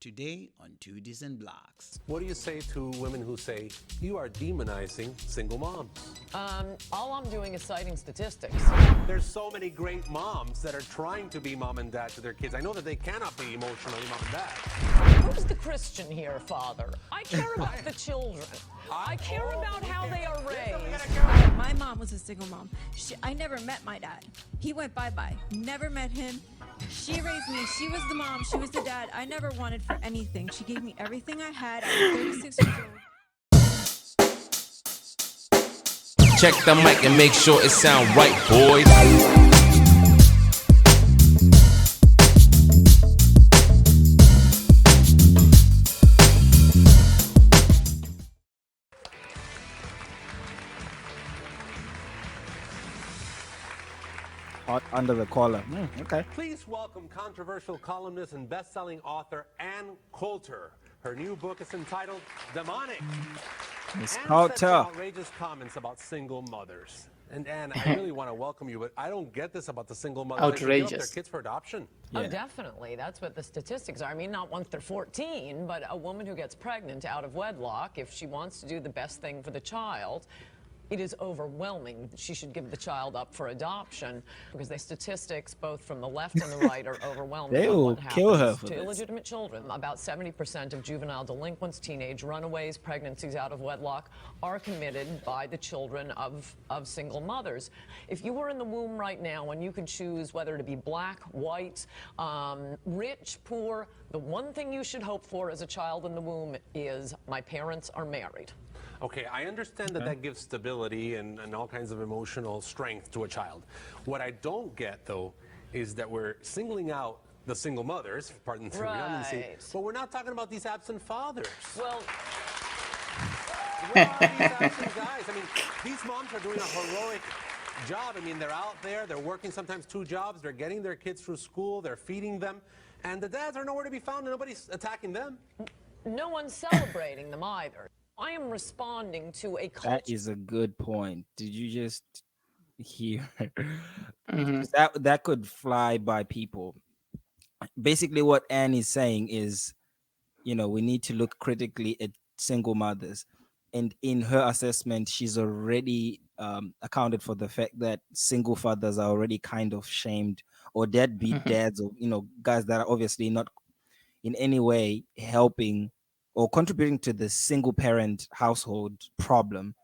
Today on Two Decent Blokes. What do you say to women who say you are demonizing single moms? All I'm doing is citing statistics. There's so many great moms that are trying to be mom and dad to their kids. I know that they cannot be emotionally mom and dad. Who's the Christian here, Father? I care about the children. I care about how they are raised. My mom was a single mom. I never met my dad. He went bye-bye. Never met him. She raised me. She was the mom. She was the dad. I never wanted for anything. She gave me everything I had. I was 36 years old. Check the mic and make sure it sound right, boys. Under the collar. Okay. Please welcome controversial columnist and best-selling author Ann Coulter. Her new book is entitled Demonic. Miss Ann Coulter. says outrageous comments about single mothers. And Ann, I really want to welcome you, but I don't get this about the single mothers. They should give up their Outrageous. kids for adoption. Oh, definitely. That's what the statistics are. I mean, not once they're 14, but a woman who gets pregnant out of wedlock, if she wants to do the best thing for the child, it is overwhelming. She should give the child up for adoption because the statistics, both from the left and the right, are overwhelming. They about will what kill her happens for to this. illegitimate children. About 70% of juvenile delinquents, teenage runaways, pregnancies out of wedlock are committed by the children of single mothers. If you were in the womb right now and you could choose whether to be black, white, rich, poor, the one thing you should hope for as a child in the womb is my parents are married. Okay, I understand that that gives stability and all kinds of emotional strength to a child. What I don't get, though, is that we're singling out the single mothers, pardon the redundancy, Right. but we're not talking about these absent fathers. Well, Where are these absent guys? I mean, these moms are doing a heroic job. I mean, they're out there, they're working sometimes 2 jobs, they're getting their kids through school, they're feeding them, and the dads are nowhere to be found, and nobody's attacking them. no one's celebrating them either. I am responding to a culture. That is a good point. Did you just hear? Because that could fly by people. Basically, what Anne is saying is, we need to look critically at single mothers. And in her assessment, she's already accounted for the fact that single fathers are already kind of shamed, or deadbeat dads, or guys that are obviously not in any way helping or contributing to the single parent household problem.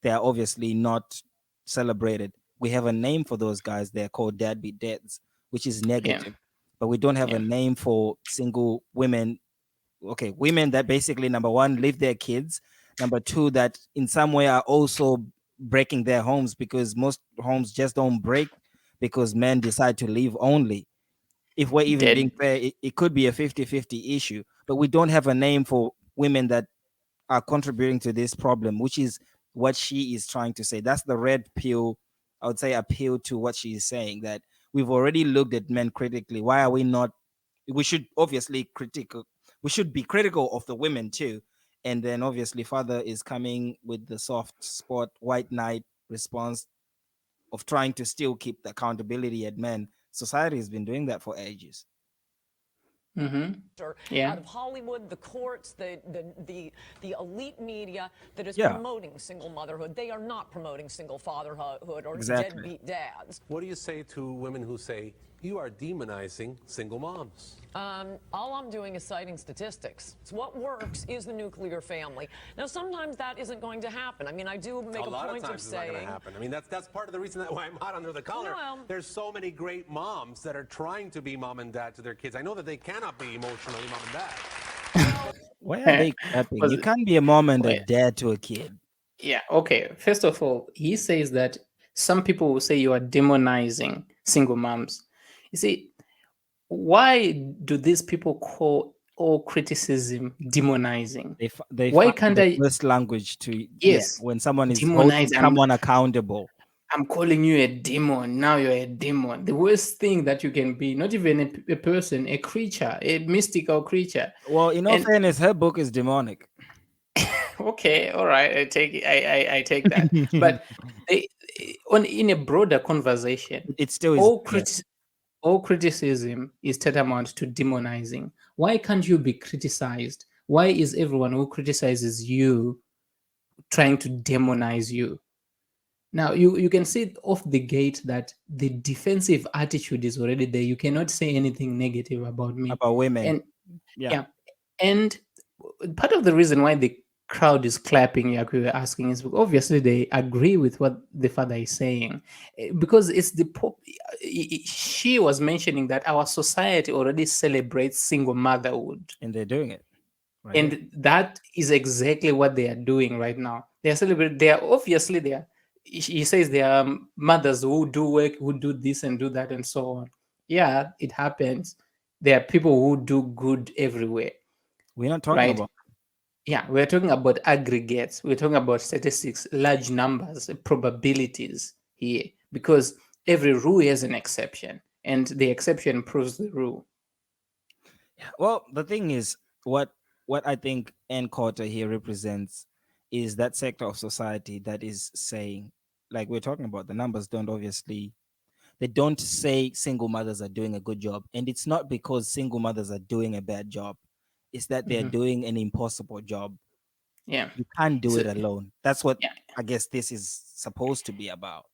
They're obviously not celebrated. We have a name for those guys. They're called deadbeat dads, which is negative. But we don't have a name for single women. Okay, women that basically, number one, leave their kids. Number two, that in some way are also breaking their homes, because most homes just don't break because men decide to leave only. If we're even being fair, it could be a 50-50 issue, but we don't have a name for women that are contributing to this problem, which is what she is trying to say. That's the red pill, I would say, appeal to what she is saying, that we've already looked at men critically. Why are we not? We should obviously we should be critical of the women too. And then obviously father is coming with the soft spot, white knight response of trying to still keep the accountability at men. Society has been doing that for ages. Out of Hollywood, the courts, the elite media that is Yeah. promoting single motherhood. They are not promoting single fatherhood or Exactly. deadbeat dads. What do you say to women who say you are demonizing single moms? All I'm doing is citing statistics. What works is the nuclear family. Now, sometimes that isn't going to happen. I mean, I do make A a lot of point of times it's not going saying. to happen. I mean, that's part of the reason why I'm hot under the collar. Well- There's so many great moms that are trying to be mom and dad to their kids. I know that they cannot be emotionally mom and dad. Why are they capping? You can't be a mom and a dad to a kid. Yeah, okay. First of all, he says that some people will say you are demonizing single moms. You see, why do these people call all criticism demonizing? They Why find can't the I- first language to Yes. when someone is Demonize. holding someone accountable. I'm calling you a demon. Now you're a demon. The worst thing that you can be, not even a person, a creature, a mystical creature. Well, in all fairness, her book is demonic. Okay, all right, I take it. I take that. But in a broader conversation, It still is. all criticism is tantamount to demonizing. Why can't you be criticized? Why is everyone who criticizes you trying to demonize you? Now you can see off the gate that the defensive attitude is already there. You cannot say anything negative about me. About women. And Yeah. yeah, and part of the reason why the crowd is clapping, like we were asking, is because obviously they agree with what the father is saying. Because it's she was mentioning that our society already celebrates single motherhood, And they're doing it. Right here. and that is exactly what they are doing right now. They are celebrating. They are obviously there. He says there are mothers who do work, who do this and do that and so on. Yeah, it happens. There are people who do good everywhere, We're not talking right? about. Yeah, we're talking about aggregates. We're talking about statistics, large numbers, probabilities here, because every rule has an exception, and the exception proves the rule. Well, the thing is, what I think Ann Coulter here represents is that sector of society that is saying, like we're talking about, the numbers don't obviously, they don't say single mothers are doing a good job, and it's not because single mothers are doing a bad job. It's that they're Mhm. doing an impossible job. Yeah. You can't do So, it alone. That's what yeah. I guess this is supposed to be about.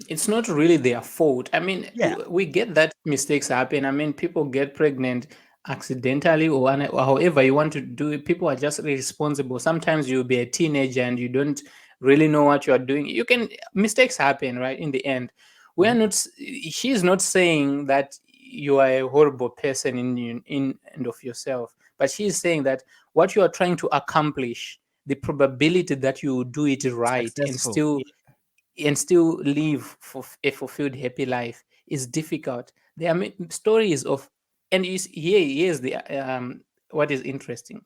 It's not really their fault. I mean, Yeah. we get that mistakes happen. I mean, people get pregnant accidentally or however you want to do it. People are just irresponsible. Sometimes you'll be a teenager and you don't really know what you are doing. Mistakes happen, right? In the end, we are not. She's not saying that you are a horrible person in and of yourself, but she's saying that what you are trying to accomplish, the probability that you do it right Successful. and still live for a fulfilled, happy life is difficult. There are stories of, and here's the what is interesting.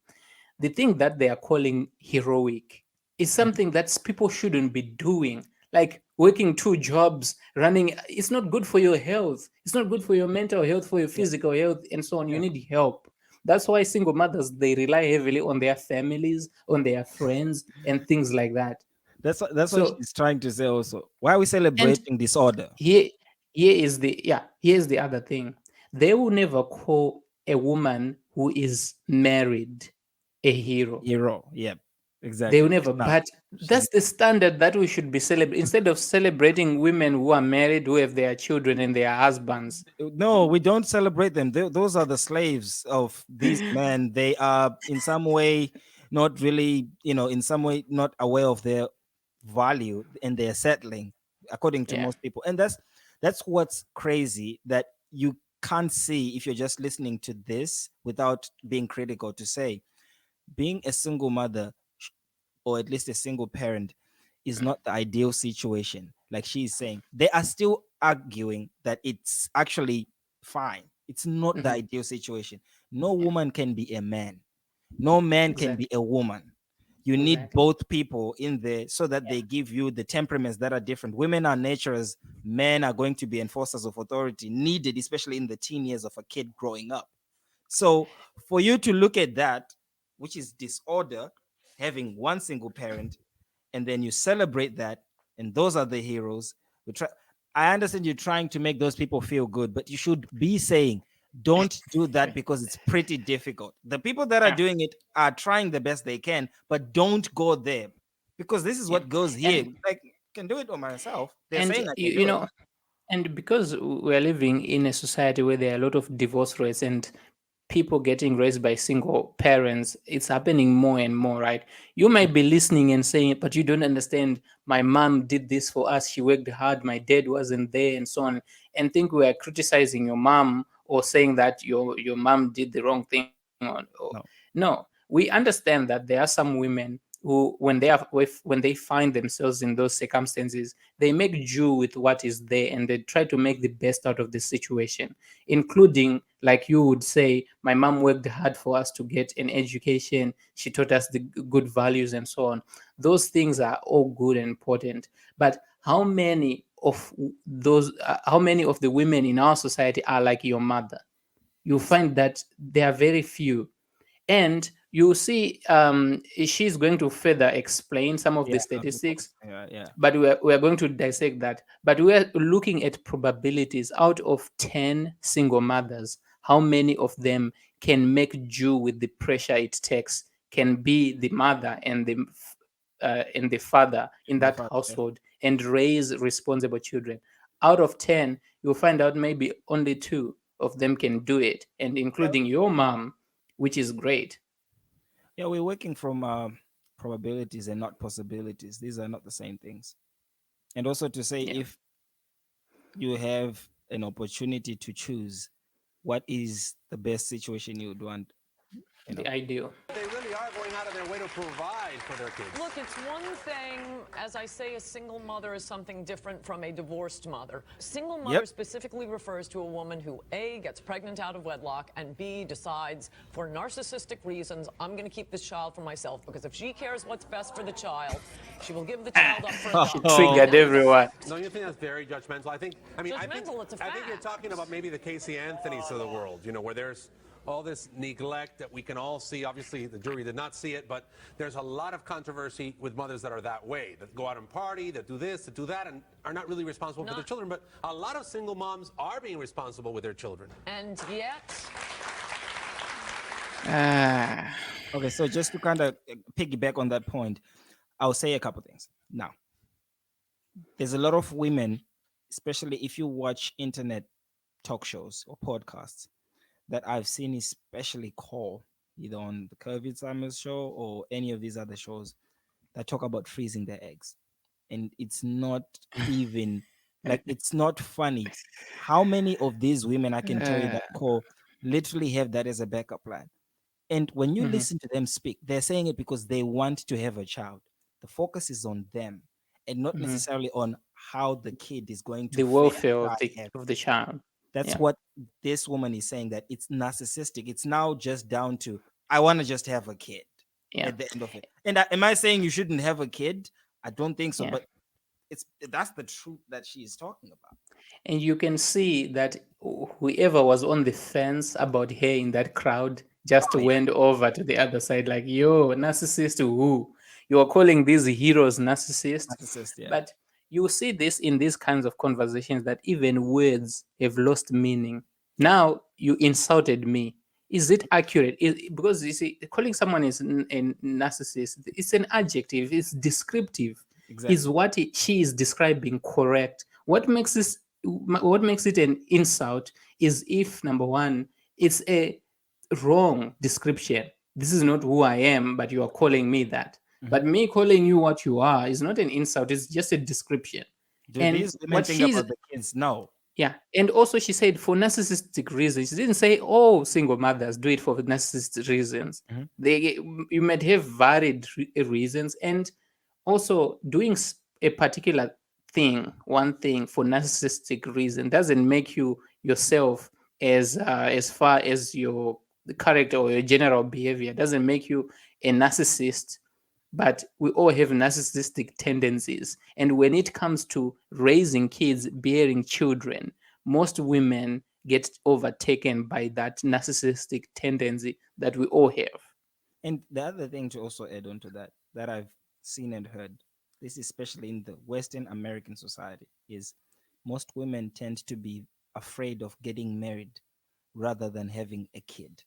The thing that they are calling heroic is something that people shouldn't be doing. Like working two jobs, running. It's not good for your health. It's not good for your mental health, for your Yeah. physical health, and so on. You Yeah. need help. That's why single mothers, they rely heavily on their families, on their friends, and things like that. That's what So, she's trying to say also. Why are we and celebrating disorder? here's the other thing. They will never call a woman who is married a hero. Hero. Yep. They will Exactly. never. She's not. But She's that's the standard that we should be celebrating. Instead of celebrating women who are married, who have their children and their husbands. no, we don't celebrate them. Those are the slaves of these men. They are in some way not really, in some way not aware of their value, and they're settling according to Yeah. most people. And that's what's crazy, that you can't see if you're just listening to this without being critical, to say being a single mother, or at least a single parent, is not the ideal situation. Like she's saying, they are still arguing that it's actually fine. It's not the Mhm. ideal situation. No woman can be a man, no man can be Exactly. a woman. You need Exactly. both people in there so that Yeah. they give you the temperaments that are different. Women are naturals, men are going to be enforcers of authority, needed especially in the teen years of a kid growing up. So for you to look at that, which is disorder, having one single parent, and then you celebrate that, and those are the heroes. I understand you're trying to make those people feel good, but you should be saying, don't do that because it's pretty difficult. The people that are Yeah. doing it are trying the best they can, but don't go there, because this is Yeah. what goes here. And Like, can do it on myself. They're and saying I you, can you do it. know, and because we're living in a society where there are a lot of divorce rates and people getting raised by single parents, it's happening more and more, right? You might be listening and saying, but you don't understand. My mom did this for us. She worked hard. My dad wasn't there, and so on. And think we are criticizing your mom or saying that your mom did the wrong thing. No. No, we understand that there are some women who, when they find themselves in those circumstances, they make do with what is there and they try to make the best out of the situation, including, like you would say, my mom worked hard for us to get an education. She taught us the good values and so on. Those things are all good and important. But how many of the women in our society are like your mother? You find that there are very few. And you see, she's going to further explain some of Yeah. the statistics, Yeah. Yeah. but we're going to dissect that. But we're looking at probabilities. Out of 10 single mothers, how many of them can make do with the pressure it takes, can be the mother and the father in that household and raise responsible children. Out of 10, you'll find out maybe only 2 of them can do it, and including your mom, which is great. Yeah, we're working from probabilities and not possibilities. These are not the same things. And also to say, if you have an opportunity to choose, what is the best situation you would want? The ideal. They really are going out of their way to provide for their kids. Look, it's one thing, as I say, a single mother is something different from a divorced mother. Single mother specifically refers to a woman who A, gets pregnant out of wedlock, and B, decides for narcissistic reasons, I'm going to keep this child for myself, because if she cares what's best for the child, she will give the child up for adoption. Triggered everyone. No, you think that's very judgmental? I think Judgmental, it's a I think you're fact. talking about maybe the Casey Anthonys of the world, where there's all this neglect that we can all see. Obviously, the jury did not see it, but there's a lot of controversy with mothers that are that way, that go out and party, that do this, that do that, and are not really responsible for their children. But a lot of single moms are being responsible with their children. And yet... Okay, so just to kind of piggyback on that point, I'll say a couple things. Now, there's a lot of women, especially if you watch internet talk shows or podcasts, that I've seen especially call either on the Curvy Summers show or any of these other shows that talk about freezing their eggs. And it's not even like, it's not funny. How many of these women, I can tell you, that call literally have that as a backup plan. And when you listen to them speak, they're saying it because they want to have a child. The focus is on them and not necessarily on how the kid is going to The welfare of the child. That's what this woman is saying, that it's narcissistic. It's now just down to, I want to just have a kid at the end of it. And am I saying you shouldn't have a kid? I don't think so, but that's the truth that she is talking about. And you can see that whoever was on the fence about her in that crowd just went over to the other side like, yo, narcissist who? You are calling these heroes narcissists? But you see this in these kinds of conversations, that even words have lost meaning. Now you insulted me. Is it accurate? Because you see, calling someone is a narcissist, it's an adjective, it's descriptive. Exactly. Is what she is describing correct? What makes it an insult is if, number one, it's a wrong description. This is not who I am, but you are calling me that. But me calling you what you are is not an insult, it's just a description. And what think about the kids? No. Yeah. And also she said for narcissistic reasons. She didn't say, oh, single mothers do it for narcissistic reasons. You might have varied reasons. And also doing a particular thing, one thing for narcissistic reason doesn't make you yourself as far as your character or your general behavior doesn't make you a narcissist. But we all have narcissistic tendencies. And when it comes to raising kids, bearing children, most women get overtaken by that narcissistic tendency that we all have. And the other thing to also add on to that I've seen and heard, this especially in the Western American society, is most women tend to be afraid of getting married rather than having a kid.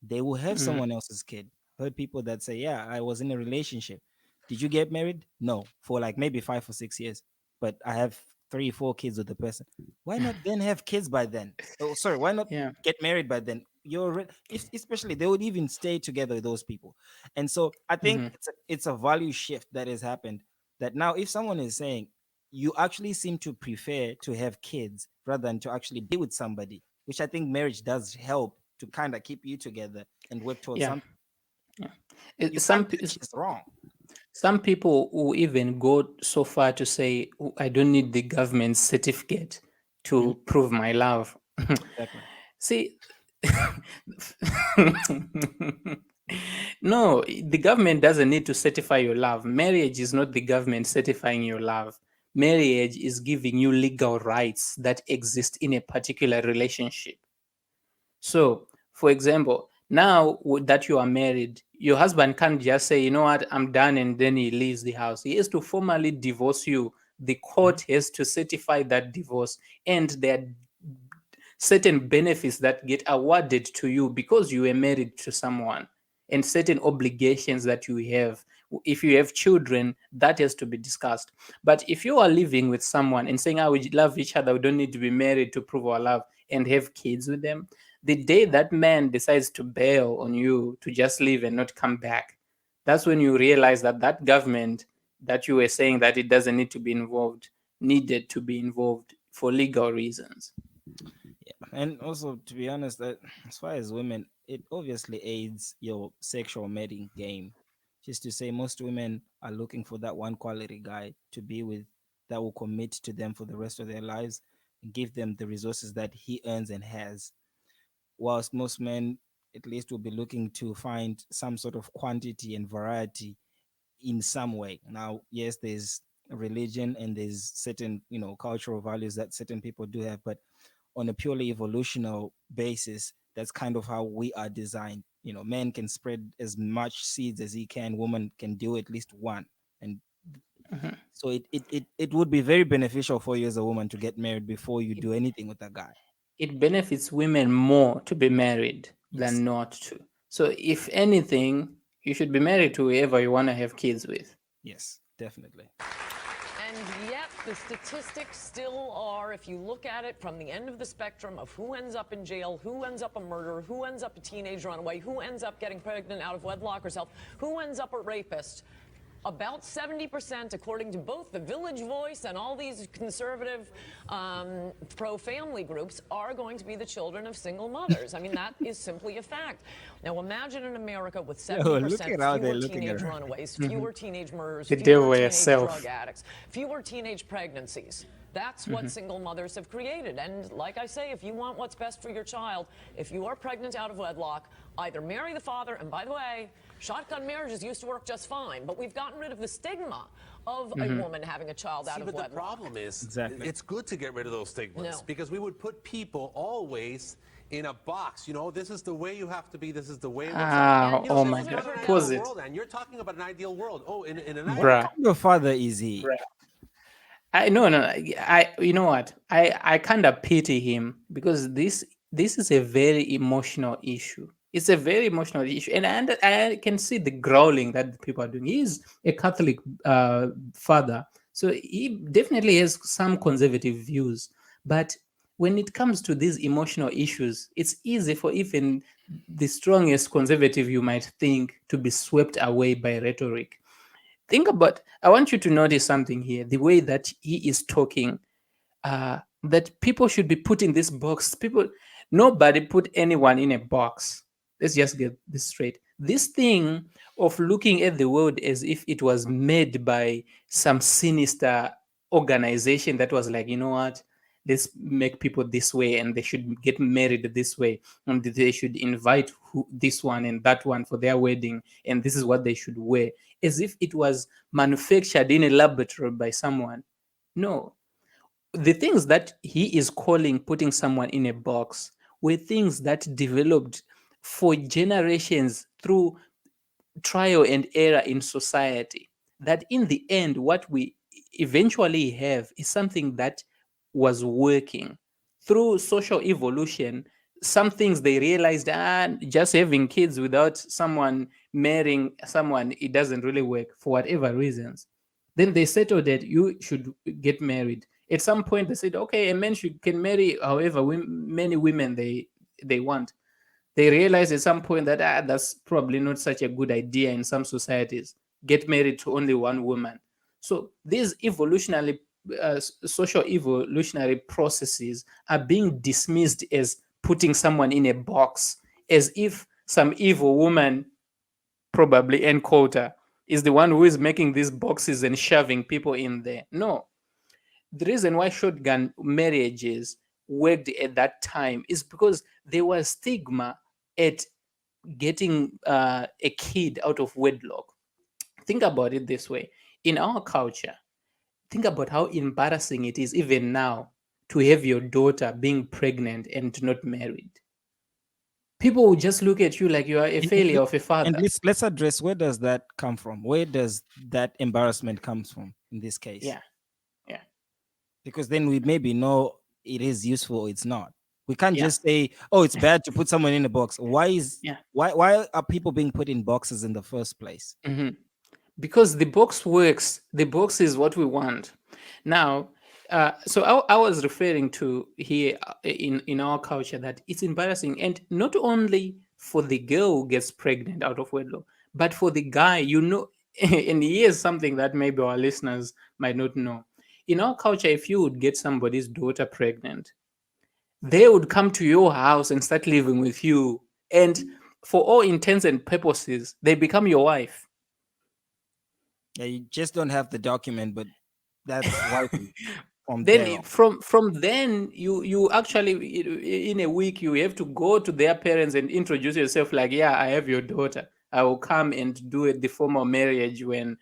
They will have someone else's kid. Heard people that say, yeah, I was in a relationship. Did you get married? No, for like maybe 5 or 6 years. But I have 3, 4 kids with the person. Why not then have kids by then? Oh, sorry, why not get married by then? Especially they would even stay together with those people. And so I think it's a value shift that has happened, that now if someone is saying you actually seem to prefer to have kids rather than to actually be with somebody, which I think marriage does help to kind of keep you together and work towards something. It's wrong. Some people will even go so far to say, I don't need the government certificate to prove my love. Exactly. See, no, the government doesn't need to certify your love. Marriage is not the government certifying your love. Marriage is giving you legal rights that exist in a particular relationship. So, for example, now that you are married, your husband can't just say, you know what, I'm done, and then he leaves the house. He has to formally divorce you. The court has to certify that divorce, and there are certain benefits that get awarded to you because you were married to someone, and certain obligations that you have. If you have children, that has to be discussed. But if you are living with someone and saying, we love each other, we don't need to be married to prove our love, and have kids with them, the day that man decides to bail on you to just leave and not come back, that's when you realize that that government that you were saying that it doesn't need to be involved needed to be involved for legal reasons. And also, to be honest, that as far as women, it obviously aids your sexual mating game. Just to say, most women are looking for that one quality guy to be with that will commit to them for the rest of their lives and give them the resources that he earns and has. Whilst most men, at least, will be looking to find some sort of quantity and variety in some way. Now, yes, there's religion and there's certain, cultural values that certain people do have, but on a purely evolutional basis, that's kind of how we are designed. Men can spread as much seeds as he can, woman can do at least one. And so it would be very beneficial for you as a woman to get married before you do anything with a guy. It benefits women more to be married than not to. So if anything, you should be married to whoever you want to have kids with. Yes, definitely. And yet the statistics still are, if you look at it from the end of the spectrum of who ends up in jail, who ends up a murderer, who ends up a teenage runaway, who ends up getting pregnant out of wedlock herself, who ends up a rapist, about 70%, according to both the Village Voice and all these conservative pro-family groups, are going to be the children of single mothers. I mean, that is simply a fact. Now, imagine in America with 70% fewer teenage runaways, fewer teenage murders, fewer teenage drug addicts, fewer teenage pregnancies. That's what single mothers have created. And like I say, if you want what's best for your child, if you are pregnant out of wedlock, either marry the father, and by the way, shotgun marriages used to work just fine, but we've gotten rid of the stigma of a woman having a child out of wedlock. But the problem is, it's good to get rid of those stigmas because we would put people always in a box. This is the way you have to be. This is the way. Oh my God! Pause it. And you're talking about an ideal world. Oh, in an ideal world. Your father is he? No. You know what? I kind of pity him because this is a very emotional issue. It's a very emotional issue, and I can see the growling that people are doing. He's a Catholic father, so he definitely has some conservative views. But when it comes to these emotional issues, it's easy for even the strongest conservative you might think to be swept away by rhetoric. I want you to notice something here, the way that he is talking, that people should be put in this box. Nobody put anyone in a box. Let's just get this straight. This thing of looking at the world as if it was made by some sinister organization that was like, you know what, let's make people this way and they should get married this way and they should invite this one and that one for their wedding and this is what they should wear, as if it was manufactured in a laboratory by someone. No. The things that he is calling putting someone in a box were things that developed for generations through trial and error in society, that in the end what we eventually have is something that was working through social evolution. Some things they realized, just having kids without someone marrying someone, it doesn't really work for whatever reasons. Then they settled that you should get married. At some point they said, okay, a man can marry however many women they want. They realized at some point that that's probably not such a good idea in some societies. Get married to only one woman. So these social evolutionary processes are being dismissed as putting someone in a box, as if some evil woman, probably Ann Coulter, is the one who is making these boxes and shoving people in there. No. The reason why shotgun marriages worked at that time is because there was stigma at getting a kid out of wedlock. Think about it this way. In our culture, think about how embarrassing it is even now to have your daughter being pregnant and not married. People will just look at you like you are a failure of a father. And let's address, where does that come from? Where does that embarrassment comes from in this case? Yeah. Because then we maybe know it is useful or it's not. We can't Yeah. just say, "Oh, it's bad to put someone in a box." Yeah. Why are people being put in boxes in the first place? Because the box works. The box is what we want. Now, so I was referring to here in our culture that it's embarrassing, and not only for the girl who gets pregnant out of wedlock, but for the guy. And here's something that maybe our listeners might not know. In our culture, if you would get somebody's daughter pregnant, they would come to your house and start living with you, and for all intents and purposes, they become your wife. Yeah, you just don't have the document, but that's wifey from there Then on. from then you actually in a week you have to go to their parents and introduce yourself like, yeah, I have your daughter. I will come and do it the formal marriage when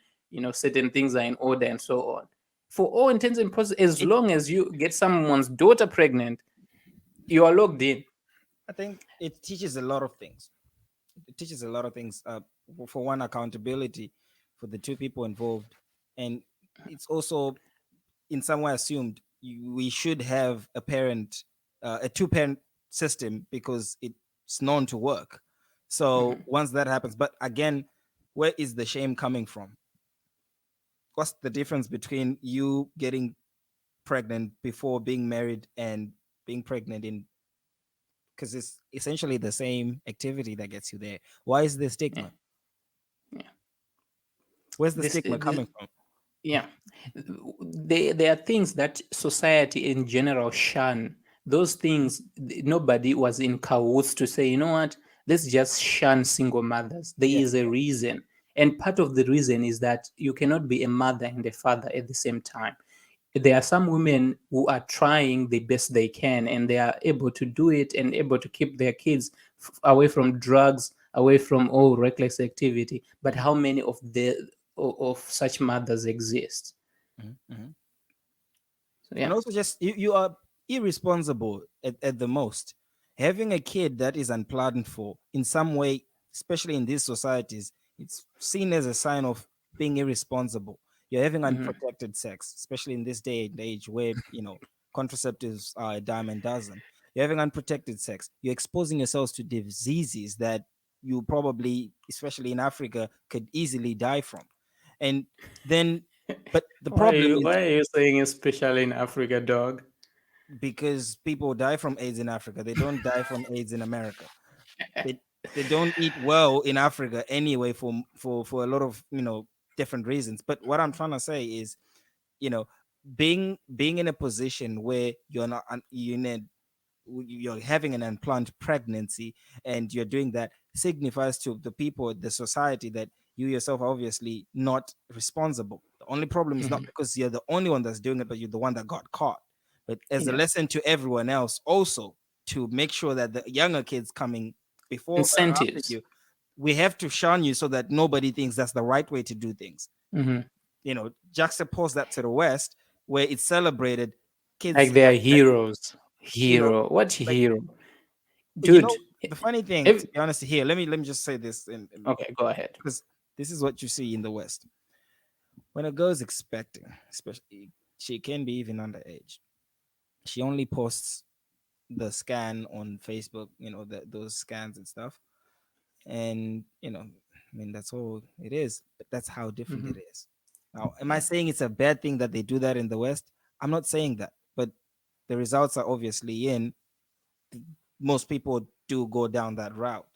certain things are in order and so on. For all intents and purposes, as long as you get someone's daughter pregnant, you are locked in. I think it teaches a lot of things. It teaches a lot of things. For one, accountability for the two people involved, and it's also in some way assumed we should have a two-parent system because it's known to work. So once that happens, but again, where is the shame coming from? What's the difference between you getting pregnant before being married and being pregnant in, because it's essentially the same activity that gets you there. Why is the stigma? Yeah. Where's the This, stigma coming from? yeah, there are things that society in general shun. Those things, nobody was in cahoots to say, you know what, let's just shun single mothers. There is a reason, and part of the reason is that you cannot be a mother and a father at the same time. There are some women who are trying the best they can, and they are able to do it and able to keep their kids away from drugs, away from all reckless activity. But how many of such mothers exist? Mhm. So, yeah. And also, just you are irresponsible at the most. Having a kid that is unplanned for in some way, especially in these societies, it's seen as a sign of being irresponsible. You're having unprotected sex, especially in this day and age where contraceptives are a dime a dozen. You're having unprotected sex. You're exposing yourselves to diseases that you probably, especially in Africa, could easily die from. And then, but the Why are problem you, is, why are you saying especially in Africa, dog? because people die from AIDS in Africa. They don't die from AIDS in America. They they don't eat well in Africa anyway for a lot of different reasons. But what I'm trying to say is, you know, being in a position where you're not you're having an unplanned pregnancy and you're doing that signifies to the people, the society, that you yourself are obviously not responsible. The only problem is not because you're the only one that's doing it, but you're the one that got caught. But as a Yeah. lesson to everyone else, also to make sure that the younger kids coming before or after Incentives. you, we have to shun you so that nobody thinks that's the right way to do things. Juxtapose that to the West, where it's celebrated. Like Kids they are like that, heroes. Hero. What like, hero? you know, Dude. the funny thing, If, to be honest, here, let me just say this, okay, go ahead. because this is what you see in the West. When a girl is expecting, especially, she can be even underage. She only posts the scan on Facebook, those scans and stuff, and I mean, that's all it is. But that's how different it is. Now, am I saying it's a bad thing that they do that in the West? I'm not saying that, but the results are obviously in. Most people do go down that route.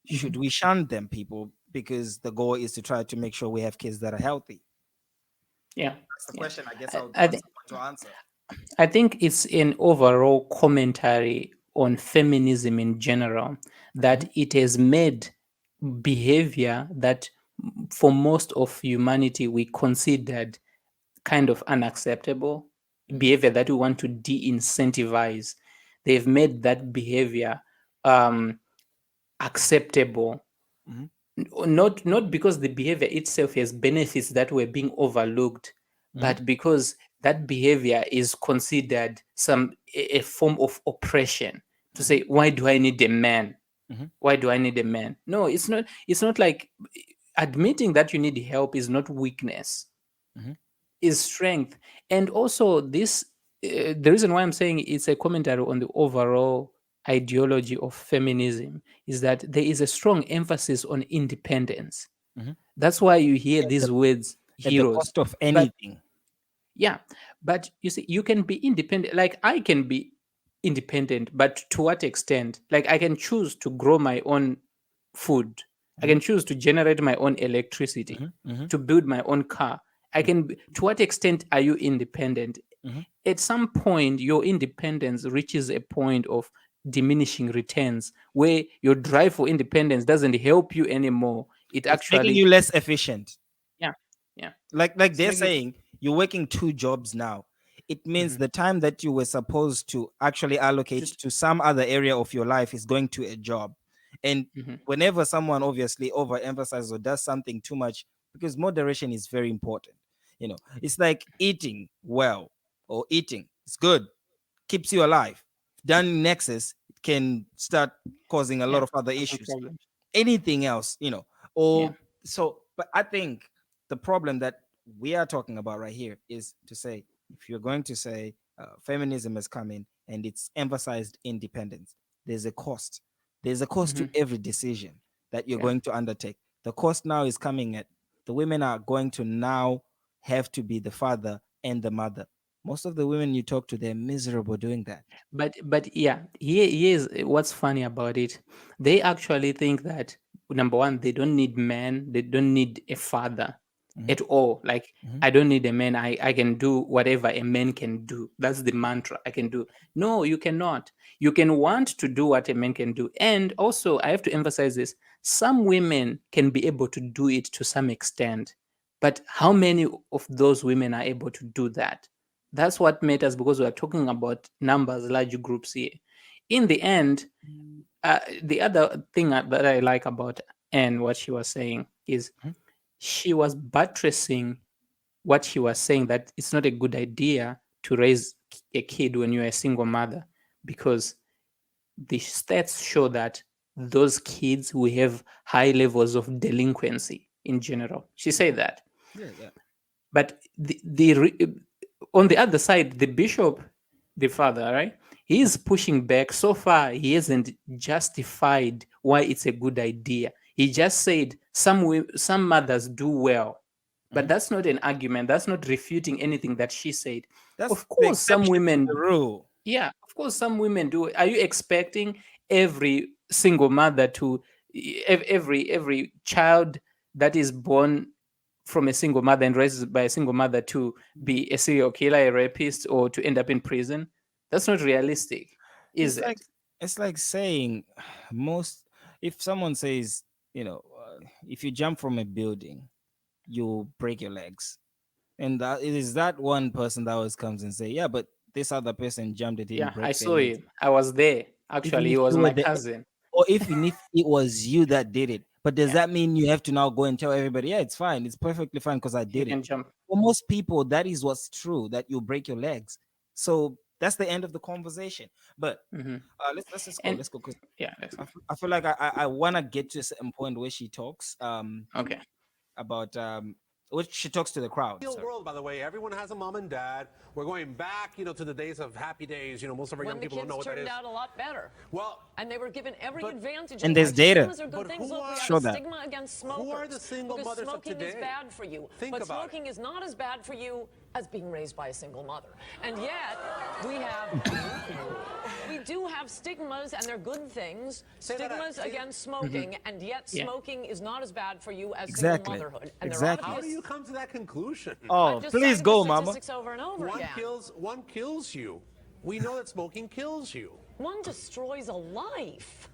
Should we shun them, people, because the goal is to try to make sure we have kids that are healthy? Yeah. That's the Yeah. question I guess I would I, want thi- someone to answer. I think it's an overall commentary on feminism in general that it has made behavior that for most of humanity we considered kind of unacceptable, behavior that we want to de-incentivize. They've made that behavior acceptable, not because the behavior itself has benefits that were being overlooked, but because that behavior is considered a form of oppression. To say, why do I need a man? Why do I need a man? No, it's not like admitting that you need help is not weakness, is strength. And also this the reason why I'm saying it's a commentary on the overall ideology of feminism is that there is a strong emphasis on independence. Mhm. That's why you hear At these words at the heroes. cost of But anything. yeah, but you see, you can be independent. Like I can be independent, but to what extent? Like I can choose to grow my own food. I Mhm. can choose to generate my own electricity, Mhm. Mhm. to build my own car. I can. To what extent are you independent? Mhm. At some point, your independence reaches a point of diminishing returns, where your drive for independence doesn't help you anymore. It It's making actually, you less efficient. yeah, yeah, Like it's they're making. saying, you're working two jobs now. It means Mhm. the time that you were supposed to actually allocate Just, to some other area of your life is going to a job. And mhm. whenever someone obviously overemphasizes or does something too much, because moderation is very important. It's like eating well or eating. It's good, keeps you alive. Done in excess, it can start causing a lot Yeah, of other causing issues. problems. Anything else, Yeah. or so. But I think the problem that we are talking about right here is to say, if you're going to say feminism has come in and it's emphasized independence, there's a cost. There's a cost to Mhm. every decision that you're Yeah. going to undertake. The cost now is coming at the women are going to now have to be the father and the mother. Most of the women you talk to, they're miserable doing that. But yeah, here's what's funny about it. They actually think that number one, they don't need men, they don't need a father Mhm. at all. Like Mhm. I don't need a man. I can do whatever a man can do. That's the mantra. I can do. No, you cannot. You can want to do what a man can do. And also I have to emphasize this. Some women can be able to do it to some extent. But how many of those women are able to do that? That's what matters because we are talking about numbers, large groups here. In the end, the other thing that I like about Anne, what she was saying is Mhm. she was buttressing what she was saying that it's not a good idea to raise a kid when you're a single mother because the stats show that those kids will have high levels of delinquency in general. She said that. Yeah, yeah. But on the other side, the bishop, the father, right? He's pushing back. So far, he hasn't justified why it's a good idea. He just said some mothers do well, but Mhm. that's not an argument. That's not refuting anything that she said. That's Of the course, some exception to the women, rule. yeah, of course, some women do. Are you expecting every single mother to every child that is born from a single mother and raised by a single mother to be a serial killer, a rapist, or to end up in prison? That's not realistic, is It's like it? it's like saying most if someone says, if you jump from a building, you break your legs. And that it is that one person that always comes and say, yeah, but this other person jumped and didn't Yeah, I break their saw legs. him. I was there. Even Actually, he if was you were my the cousin. or even if it was you that did it. But does Yeah, that mean you have to now go and tell everybody, yeah, it's fine, it's perfectly fine because I you did it? can jump. For most people, that is what's true, that you break your legs. So that's the end of the conversation. But Hmm. let's just go. And Let's go because yeah, let's go. I feel like I want to get to a certain point where she talks Okay. about which she talks to the crowd. Real Sorry. world, by the way. Everyone has a mom and dad. We're going back, to the days of happy days. Most of our When young the people don't kids know what that turned is. out a lot better. Well, And they were given every but- advantage And in there's life. data. Stigmas are good But things. who Look, we are- have Show a that. stigma against smokers. Who are the single because mothers of smoking is today? bad for you. Think but about smoking it. is not as bad for you as being raised by a single mother. And yet, we have we do have stigmas, and they're good things. Say that Stigmas again. against smoking, and yet Yeah. smoking is not as bad for you as Exactly. single motherhood. And Exactly. there How are do you come to that conclusion? Oh, just please cited go, the mama. statistics over and over One again. kills you. We know that smoking kills you. One destroys a life.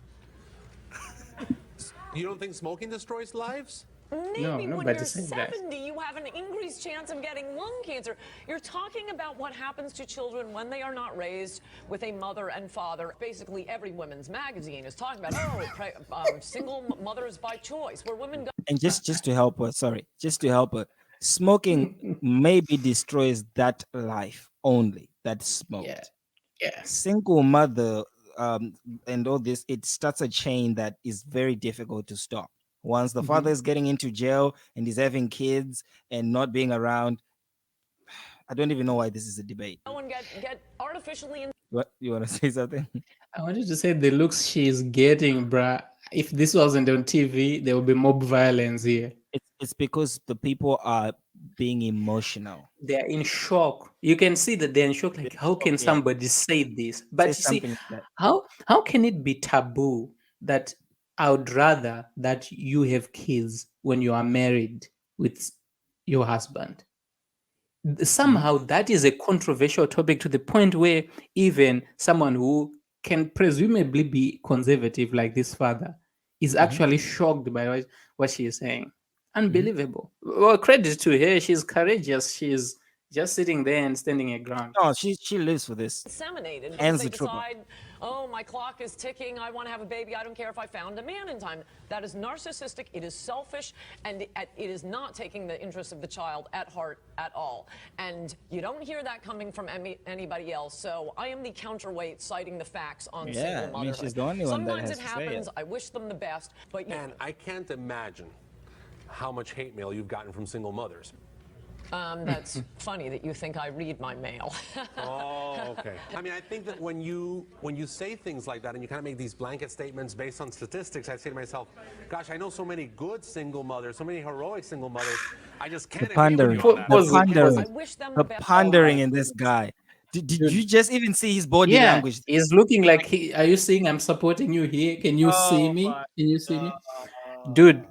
You don't think smoking destroys lives? Maybe No, when nobody you're said that. 70, you have an increased chance of getting lung cancer. You're talking about what happens to children when they are not raised with a mother and father. Basically, every women's magazine is talking about, single mothers by choice, where women go. And just to help her, sorry, just to help her, smoking maybe destroys that life only that Yeah. smoked. Yeah. Single mother and all this, it starts a chain that is very difficult to stop. Once the father is getting into jail and he's having kids and not being around, I don't even know why this is a debate. Go and get artificially What, you want to say something? I wanted to say the looks she's getting, bruh. If this wasn't on TV, there would be mob violence here. It's because the people are being emotional. They're in shock. You can see that they're in shock. Like, how can somebody say this? But you see, something like that. how can it be taboo that I would rather that you have kids when you are married with your husband? Somehow that is a controversial topic to the point where even someone who can presumably be conservative like this father is actually shocked by what she is saying. Unbelievable. Well, credit to her. She's courageous. She's just sitting there and standing her ground. No, she lives for this. inseminated because Ends they the trooper. decide, oh, my clock is ticking, I want to have a baby, I don't care if I found a man in time. That is narcissistic, it is selfish, and it is not taking the interests of the child at heart at all. And you don't hear that coming from anybody else, so I am the counterweight citing the facts on single Yeah, I motherhood. mean, she's the only one that Sometimes has it to say happens, it. I wish them the best, but And I can't imagine how much hate mail you've gotten from single mothers. that's funny that you think I read my mail. Oh, okay. I mean, I think that when you say things like that and you kind of make these blanket statements based on statistics, I say to myself, gosh, I know so many good single mothers, so many heroic single mothers. I just can't agree with you on that. Pause it, pause I it. wish them The the best. pondering in this guy. Did you just even see his body Yeah, language? he's looking like are you saying I'm supporting you here? Can you see me? my Can you see me? Dude,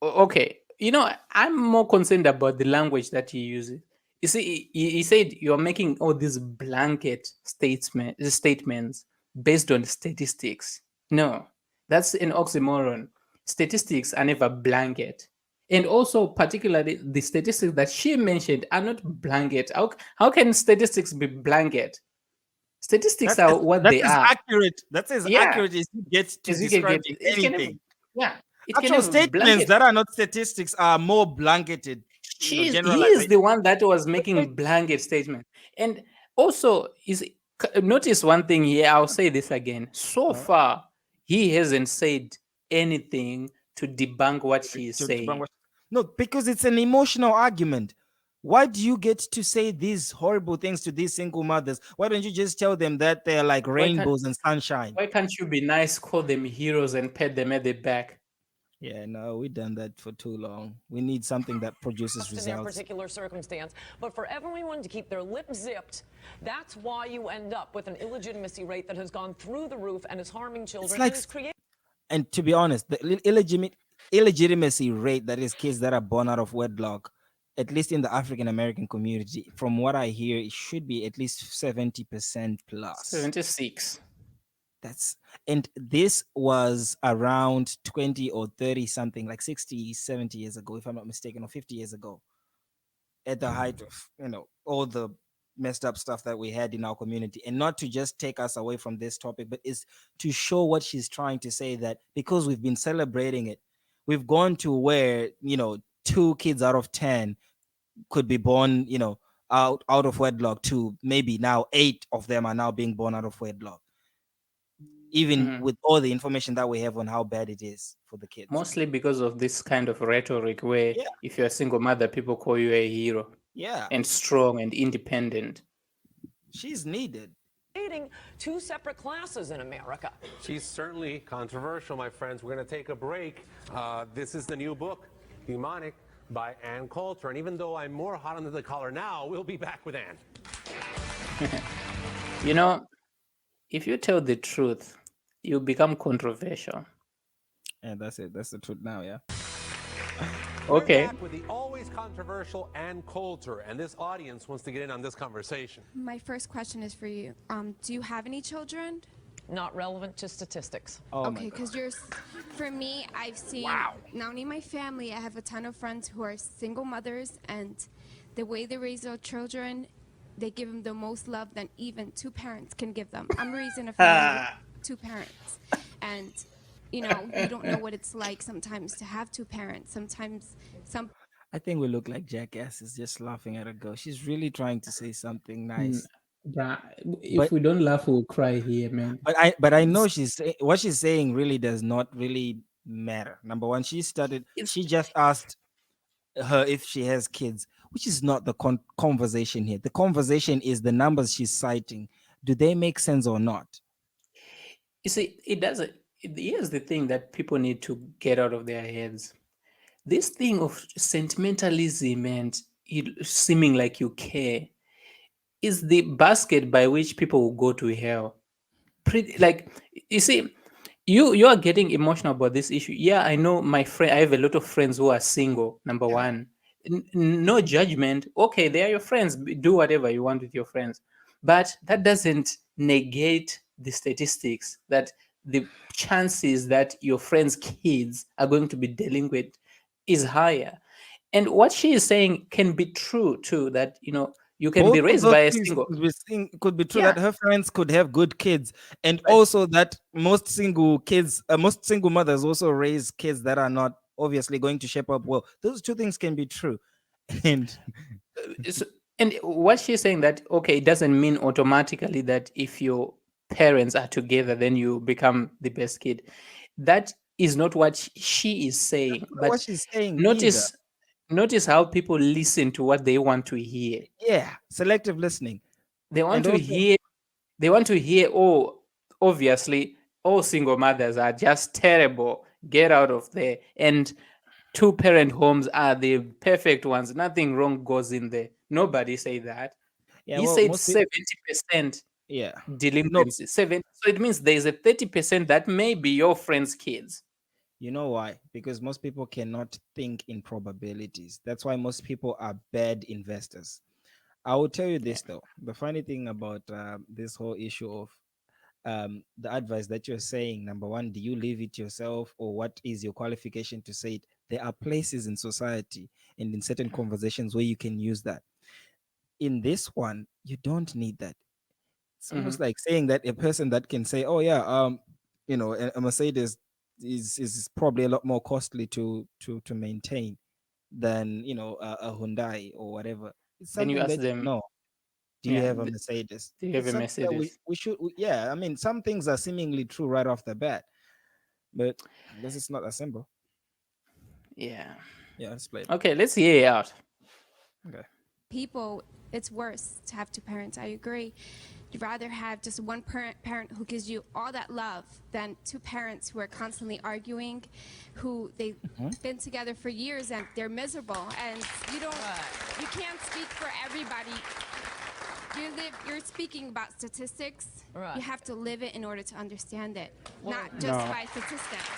okay. You know, I'm more concerned about the language that he uses. You see, he said you're making all these blanket statements based on statistics. No, that's an oxymoron. Statistics are never blanket. And also, particularly, the statistics that she mentioned are not blanket. How can statistics be blanket? Statistics are what That's they as are. accurate. That's as Yeah. accurate as you get to As you can describe get, it can anything. yeah. It can Actual have statements blanket. that are not statistics are more blanketed. He is Generalization. the one that was making blanket statement. And also, notice one thing here. I'll say this again. So far, he hasn't said anything to debunk what she is saying. No, because it's an emotional argument. Why do you get to say these horrible things to these single mothers? Why don't you just tell them that they're like rainbows and sunshine? Why can't you be nice, call them heroes, and pat them at the back? Yeah, no, we've done that for too long. We need something that produces In their results. particular circumstance, but for everyone to keep their lips zipped, that's why you end up with an illegitimacy rate that has gone through the roof and is harming children. like- and is creating And to be honest, the illegitimacy rate, that is kids that are born out of wedlock, at least in the African American community, from what I hear, it should be at least 70% plus. 76. And this was around 20 or 30 something, like 60, 70 years ago, if I'm not mistaken, or 50 years ago, at the height of, all the messed up stuff that we had in our community. And not to just take us away from this topic, but is to show what she's trying to say, that because we've been celebrating it, we've gone to where, 2 kids out of 10 could be born, out of wedlock, to maybe now 8 of them are now being born out of wedlock. Even with all the information that we have on how bad it is for the kids. Mostly because of this kind of rhetoric where if you're a single mother, people call you a hero. Yeah. And strong and independent. She's needed. 2 separate classes in America. She's certainly controversial, my friends. We're going to take a break. This is the new book, Demonic, by Ann Coulter. And even though I'm more hot under the collar now, we'll be back with Ann. If you tell the truth, you become controversial. And that's it. That's the truth now, yeah. Okay. We're back with the always controversial Ann Coulter, and this audience wants to get in on this conversation. My first question is for you. Do you have any children? Not relevant to statistics. Okay, because for me, I've seen, not only my family, I have a ton of friends who are single mothers, and the way they raise their children, they give them the most love than even 2 parents can give them. I'm raising a family with 2 parents, and you don't know what it's like sometimes to have 2 parents. Sometimes I think we look like jackasses just laughing at her go. She's really trying to say something nice. If we don't laugh, we'll cry here, man. But I know what she's saying really does not really matter. Number one, she just asked her if she has kids, which is not the conversation here. The conversation is the numbers she's citing. Do they make sense or not? You see, it doesn't. Here's the thing that people need to get out of their heads. This thing of sentimentalism and it seeming like you care is the basket by which people will go to hell. Pretty like, you see, you are getting emotional about this issue. Yeah, I know my friend. I have a lot of friends who are single. Number one, no judgment. Okay, they are your friends. Do whatever you want with your friends, but that doesn't negate the statistics that the chances that your friends' kids are going to be delinquent is higher. And what she is saying can be true too. That you can Both be of raised those by a things single. could be true, Yeah. that her friends could have good kids, and But- also that most single mothers also raise kids that are not obviously going to shape up well. Those two things can be true. And And what she's saying that okay, it doesn't mean automatically that if your parents are together, then you become the best kid. That is not what she is saying. what But she's saying either. notice how people listen to what they want to hear. Yeah, selective listening. They want And to also- hear. They want to hear. Oh, obviously, all single mothers are just terrible. Get out of there. And two-parent homes are the perfect ones. Nothing wrong goes in there. Nobody say that. Yeah, He well, said most people- 70% yeah. delinquency. 7. So it means there's a 30% that may be your friends' kids. You know why? Because most people cannot think in probabilities. That's why most people are bad investors. I will tell you this though. The funny thing about this whole issue of the advice that you're saying, number one, do you live it yourself, or what is your qualification to say it? There are places in society and in certain conversations where you can use that. In this one, you don't need that. It's almost like saying that a person that can say, "Oh yeah, a Mercedes is probably a lot more costly to maintain than a Hyundai or whatever." It's Then you something ask that them, know. Do you yeah, have a Mercedes? do you have It's a something that Mercedes? we should, yeah. I mean, some things are seemingly true right off the bat, but I guess it's not that simple. Yeah. Yeah, let's play it. Okay, let's hear it out. Okay. People, it's worse to have two parents. I agree. You'd rather have just one parent who gives you all that love than two parents who are constantly arguing, who they've been together for years and they're miserable. And you can't speak for everybody. You're speaking about statistics. Right. You have to live it in order to understand it, not just No. by statistics.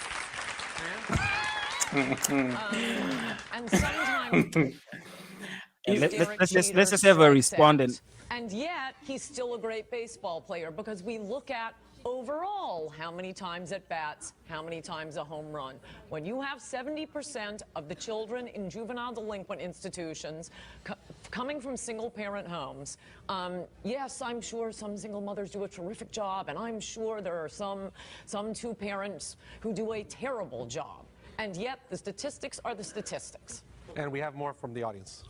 And sometimes And Derek let's Jeter just have a strikes respondent. out. And yet, he's still a great baseball player because we look at overall how many times at bats, how many times a home run. When you have 70% of the children in juvenile delinquent institutions coming from single-parent homes, yes, I'm sure some single mothers do a terrific job, and I'm sure there are some two parents who do a terrible job. And yet, the statistics are the statistics. And we have more from the audience.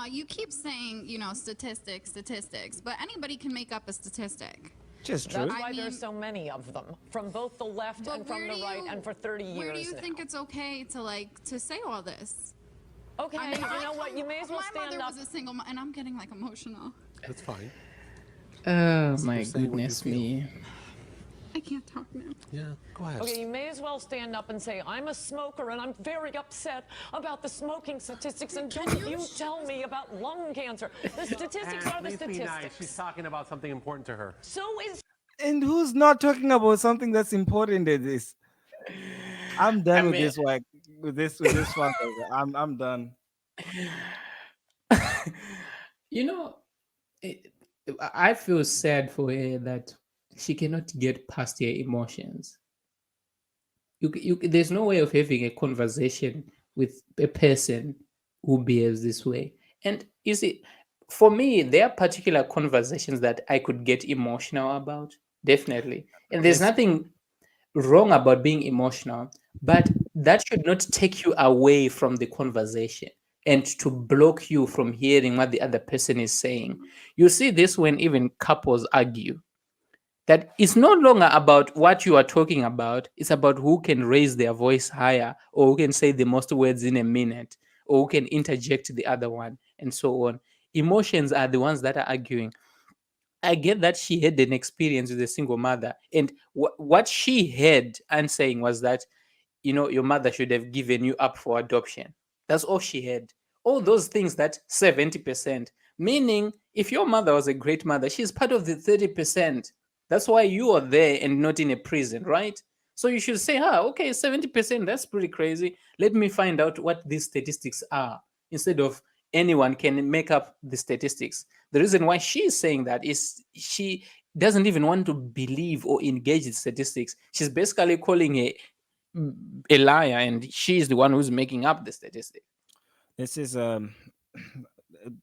You keep saying, statistics, but anybody can make up a statistic. Just true. That's why there's so many of them, from both the left But and from where the do right, you- and for 30 years Where do you now. think it's okay to say all this? Okay, I mean, you know what? You may as well my stand mother up. was a single mom, and I'm getting emotional. That's fine. Oh my saying what you goodness feel. me. I can't talk now. Yeah, go ahead. Okay, you may as well stand up and say, I'm a smoker and I'm very upset about the smoking statistics, and don't you tell me about lung cancer. The statistics are the Please be nice. statistics. She's talking about something important to her. So is And who's not talking about something that's important in this? I'm done with this work. With this one. I'm done. I feel sad for her that she cannot get past her emotions. There's no way of having a conversation with a person who behaves this way. And you see, for me, there are particular conversations that I could get emotional about, definitely. And there's nothing wrong about being emotional, but that should not take you away from the conversation and to block you from hearing what the other person is saying. You see this when even couples argue. That it's no longer about what you are talking about, it's about who can raise their voice higher or who can say the most words in a minute or who can interject the other one, and so on. Emotions are the ones that are arguing. I get that she had an experience with a single mother, and what she had and saying was that, your mother should have given you up for adoption. That's all she had. All those things, that 70%. Meaning, if your mother was a great mother, she's part of the 30%. That's why you are there and not in a prison, right? So you should say, okay, 70%, that's pretty crazy. Let me find out what these statistics are, instead of anyone can make up the statistics. The reason why she's saying that is she doesn't even want to believe or engage in statistics. She's basically calling a liar, and she's the one who's making up the statistic. This is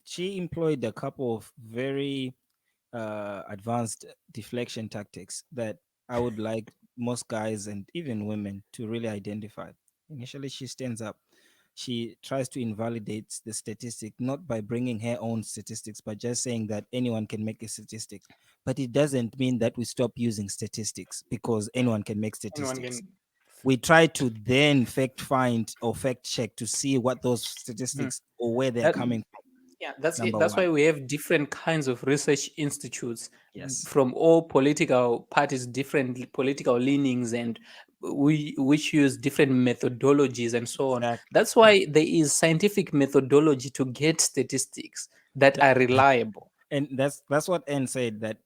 she employed a couple of very advanced deflection tactics that I would like most guys and even women to really identify. Initially, she stands up. She tries to invalidate the statistic, not by bringing her own statistics, but just saying that anyone can make a statistic. But it doesn't mean that we stop using statistics because anyone can make statistics. We try to then fact find or fact check to see what those statistics or where they're coming from. Yeah, that's it. That's why we have different kinds of research institutes, Yes, from all political parties, different political leanings, and which use different methodologies and so on. exactly. That's why there is scientific methodology to get statistics that are reliable. And that's what Anne said, that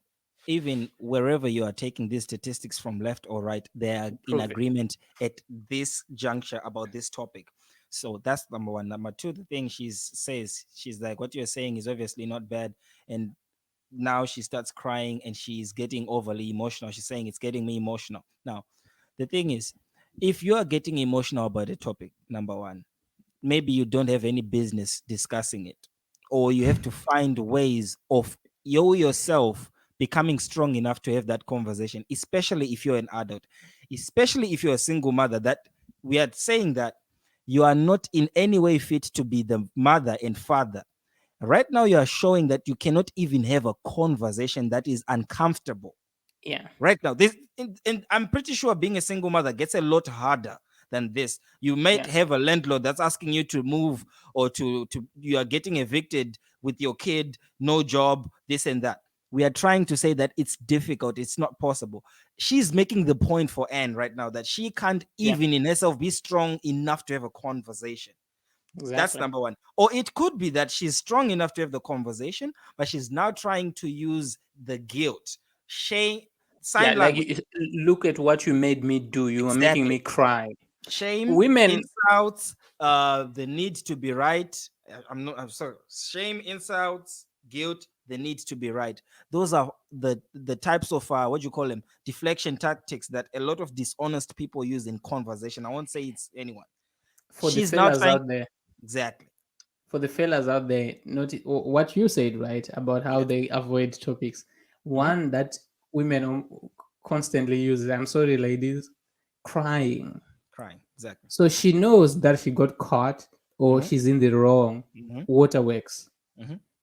even wherever you are taking these statistics from left or right, they are in Prove it. agreement at this juncture about this topic. So that's number one. Number two, the thing says, she's like, what you're saying is obviously not bad. And now she starts crying and she's getting overly emotional. She's saying it's getting me emotional. Now, the thing is, if you are getting emotional about a topic, number one, maybe you don't have any business discussing it, or you have to find ways of you yourself becoming strong enough to have that conversation, especially if you're an adult, especially if you're a single mother, that we are saying that you are not in any way fit to be the mother and father. Right now, you are showing that you cannot even have a conversation that is uncomfortable. Yeah. Right now, and I'm pretty sure being a single mother gets a lot harder than this. You might have a landlord that's asking you to move, or to you are getting evicted with your kid, no job, this and that. We are trying to say that it's difficult, it's not possible. She's making the point for Anne right now that she can't even in herself be strong enough to have a conversation. Exactly. That's number one. Or it could be that she's strong enough to have the conversation, but she's now trying to use the guilt, shame, sign language. Look at what you made me do. You are making me cry. Shame, Women, insults, the need to be right. I'm sorry. Shame, insults, guilt, the need to be right. Those are the types of what you call them, deflection tactics that a lot of dishonest people use in conversation. I won't say it's anyone. For She's the now fellas trying out there, exactly. For the fellas out there, what you said, right, about how they avoid topics. One that women constantly use, I'm sorry, ladies, crying. Exactly. So she knows that she got caught, or she's in the wrong. Waterworks.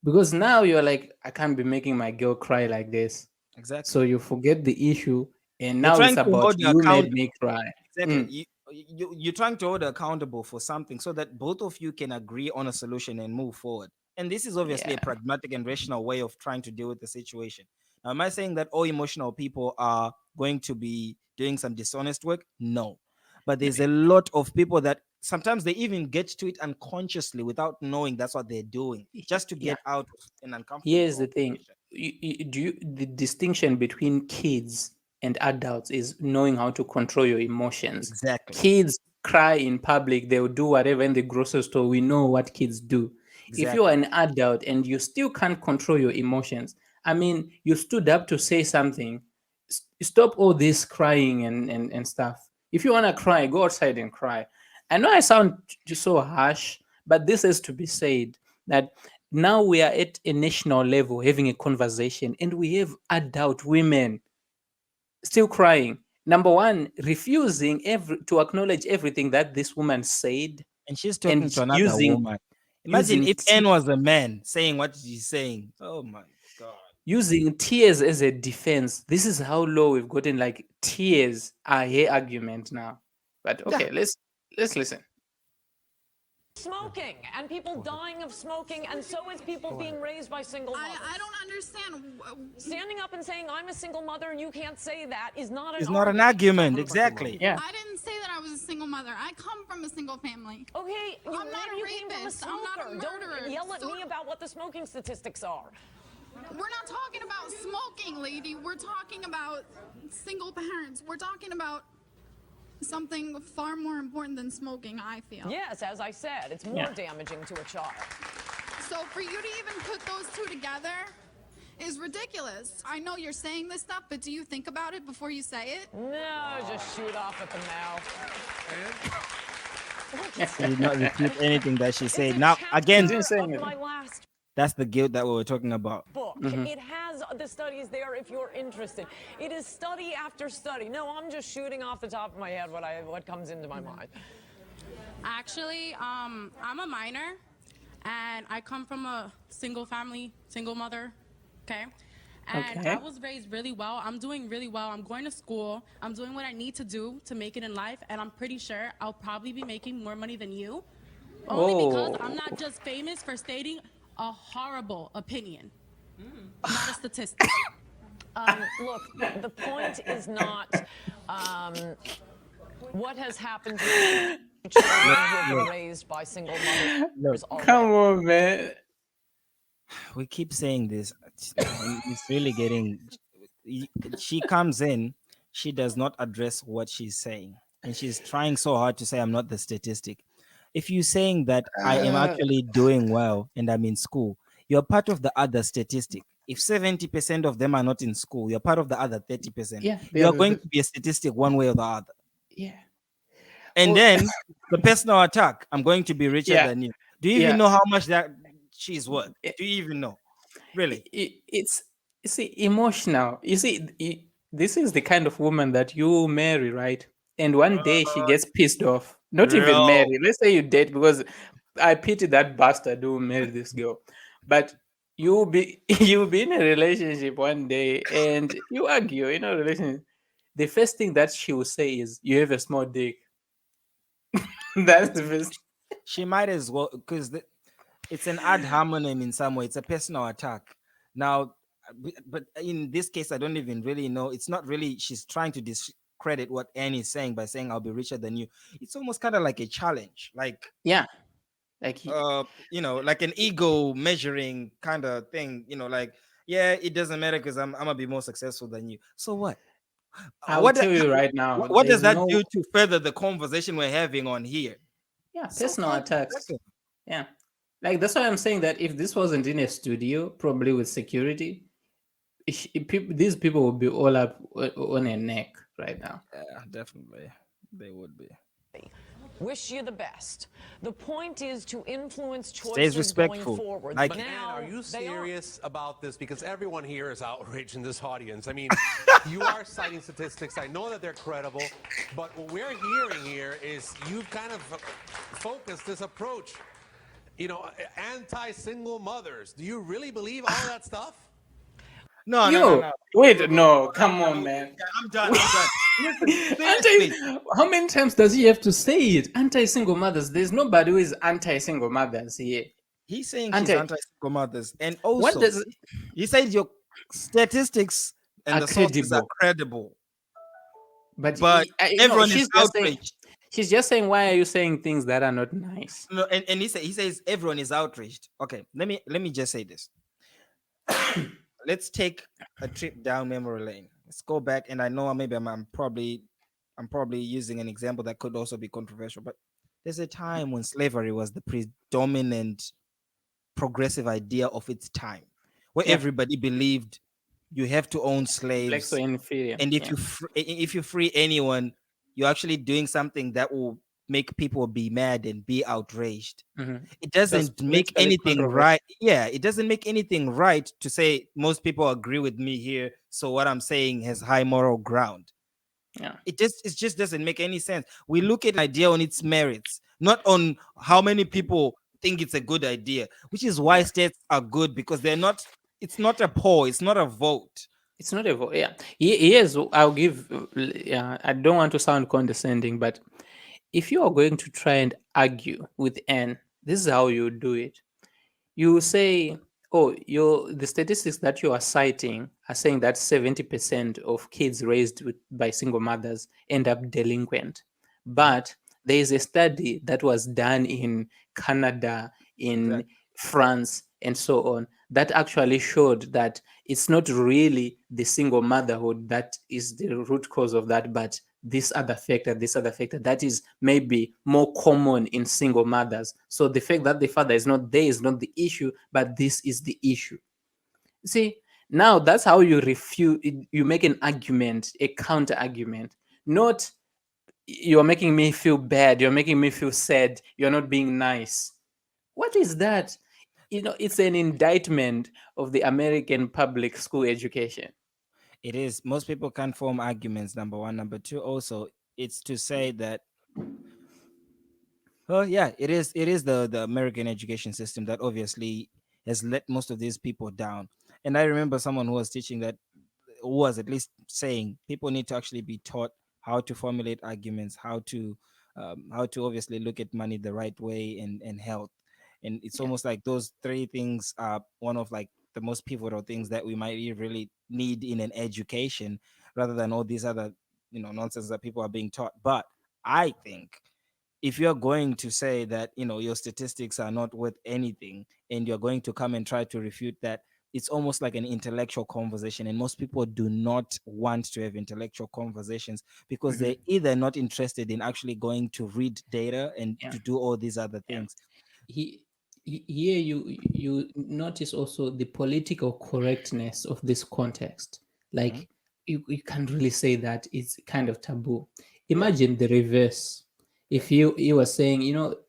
Because now you're like, I can't be making my girl cry like this. Exactly. So you forget the issue, and You're now trying it's to about hold her you made accountable. me cry. Exactly. You're trying to hold her accountable for something so that both of you can agree on a solution and move forward. And this is obviously a pragmatic and rational way of trying to deal with the situation. Now, am I saying that all emotional people are going to be doing some dishonest work? No. But there's a lot of people that sometimes they even get to it unconsciously without knowing that's what they're doing, just to get out of an uncomfortable Here's the thing. situation. The distinction between kids and adults is knowing how to control your emotions. Exactly. Kids cry in public, they'll do whatever in the grocery store. We know what kids do. If you're an adult and you still can't control your emotions, I mean, you stood up to say something, stop all this crying and stuff. If you want to cry, go outside and cry. I know I sound just so harsh, but this is to be said, that now we are at a national level having a conversation, and we have adult women still crying. Number one, refusing to acknowledge everything that this woman said. And she's talking to another woman. Imagine if Anne was a man saying what she's saying. Oh my God. Using tears as a defense. This is how low we've gotten. Like, tears are her argument now. But okay, let's listen. smoking and people dying of smoking, and so is people being raised by single mothers. I don't understand. Standing up and saying I'm a single mother and you can't say that is not an It's not an argument, exactly. Yeah. I didn't say that I was a single mother. I come from a single family. Okay, I'm not a you came from a rapist. I'm not a smoker. murderer. Don't yell at So- me about what the smoking statistics are. We're not talking about smoking, lady. We're talking about single parents. We're talking about something far more important than smoking, I feel. Yes, as I said, it's more damaging to a child. So for you to even put those two together is ridiculous. I know you're saying this stuff, but do you think about it before you say it? No, just shoot off at the mouth. She did not repeat anything that she said. Now, again, Didn't say Of anything. my last that's the guilt that we were talking about. book. It has the studies there if you're interested. It is study after study. No, I'm just shooting off the top of my head what comes into my mind. Actually, I'm a minor, and I come from a single family, single mother, okay? And Okay. I was raised really well. I'm doing really well. I'm going to school. I'm doing what I need to do to make it in life, and I'm pretty sure I'll probably be making more money than you. Only because I'm not just famous for stating a horrible opinion, not a statistic. Look, the point is not what has happened to children who have been raised by single mothers already. Come on, man. We keep saying this. It's really getting. She comes in, she does not address what she's saying, and she's trying so hard to say, I'm not the statistic. If you're saying that I am actually doing well and I'm in school, you're part of the other statistic. If 70% of them are not in school, you're part of the other 30%. Yeah, You're going to be a statistic one way or the other. Yeah. And then the personal attack, I'm going to be richer Yeah. than you. Do you even know how much that she's worth? Do you even know? Really? It's you see emotional. You see, this is the kind of woman that you marry, right? And one day she gets pissed off. Not even Bro. marry. Let's say you date, because I pity that bastard who married this girl. But you'll be in a relationship one day and you argue, relationship. The first thing that she will say is, "You have a small dick." That's the first. She might as well, because it's an ad hominem in some way. It's a personal attack. Now, but in this case, I don't even really know. It's not really, she's trying to discredit what Annie is saying by saying, I'll be richer than you. It's almost kind of like a challenge. Like, Yeah. Like like an ego measuring kind of thing, like, yeah, it doesn't matter because I'm gonna be more successful than you. So what? I will tell you right now. What does there's that no- do to further the conversation we're having on here? Yeah, personal attacks. Exactly. Yeah. Like, that's why I'm saying that if this wasn't in a studio, probably with security, these people would be all up on a neck right now. Yeah, definitely. They would be. Wish you the best. The point is to influence Stays choices going respectful. forward. Like- But Man, now are you they are. serious about this? Because everyone here is outraged in this audience. I mean, you are citing statistics. I know that they're credible, but what we're hearing here is you've kind of focused this approach, anti-single mothers. Do you really believe all that stuff? No, Wait, no, come on, man. I'm done. Seriously. How many times does he have to say it? Anti-single mothers. There's nobody who is anti-single mothers here. He's saying she's anti-single mothers. And also, What does he said your statistics and Are the sources are credible. But everyone she's is just saying, outraged. she's just saying, why are you saying things that are not nice? No, and he says everyone is outraged. Okay, let me just say this. Let's take a trip down memory lane. Let's go back, and I know maybe I'm probably using an example that could also be controversial, but there's a time when slavery was the predominant progressive idea of its time, where everybody believed you have to own slaves. Blacks were inferior. And if you free anyone, you're actually doing something that will make people be mad and be outraged. It doesn't make anything right. Yeah, it doesn't make anything right to say most people agree with me here, so what I'm saying has high moral ground. Yeah, it just doesn't make any sense. We look at an idea on its merits, not on how many people think it's a good idea, which is why states are good, because they're not. It's not a poll. It's not a vote. It's not a vote. Yeah. Yes, I'll give. I don't want to sound condescending, but if you are going to try and argue with Anne This is how you do it. You say, oh, the statistics that you are citing are saying that 70% of kids raised by single mothers end up delinquent. But there is a study that was done in Canada, in Exactly. France, and so on, that actually showed that it's not really the single motherhood that is the root cause of that, but this other factor that is maybe more common in single mothers. So the fact that the father is not there is not the issue, but this is the issue. See, now that's how you refute, you make an argument, a counter argument, not you're making me feel bad, you're making me feel sad, you're not being nice. What is that? It's an indictment of the American public school education. It is. Most people can't form arguments, number one. Number two, also, it's to say that, oh yeah, it is the American education system that obviously has let most of these people down. And I remember someone who was teaching that, who was at least saying people need to actually be taught how to formulate arguments, how to obviously look at money the right way, and health. And it's almost like those three things are one of like the most pivotal things that we might really need in an education, rather than all these other nonsense that people are being taught. But I think if you're going to say that your statistics are not worth anything, and you're going to come and try to refute that, it's almost like an intellectual conversation, and most people do not want to have intellectual conversations because they're either not interested in actually going to read data and Yeah. to do all these other Yeah. things. Here you notice also the political correctness of this context. Like you can't really say that, it's kind of taboo. Imagine the reverse. If you were saying,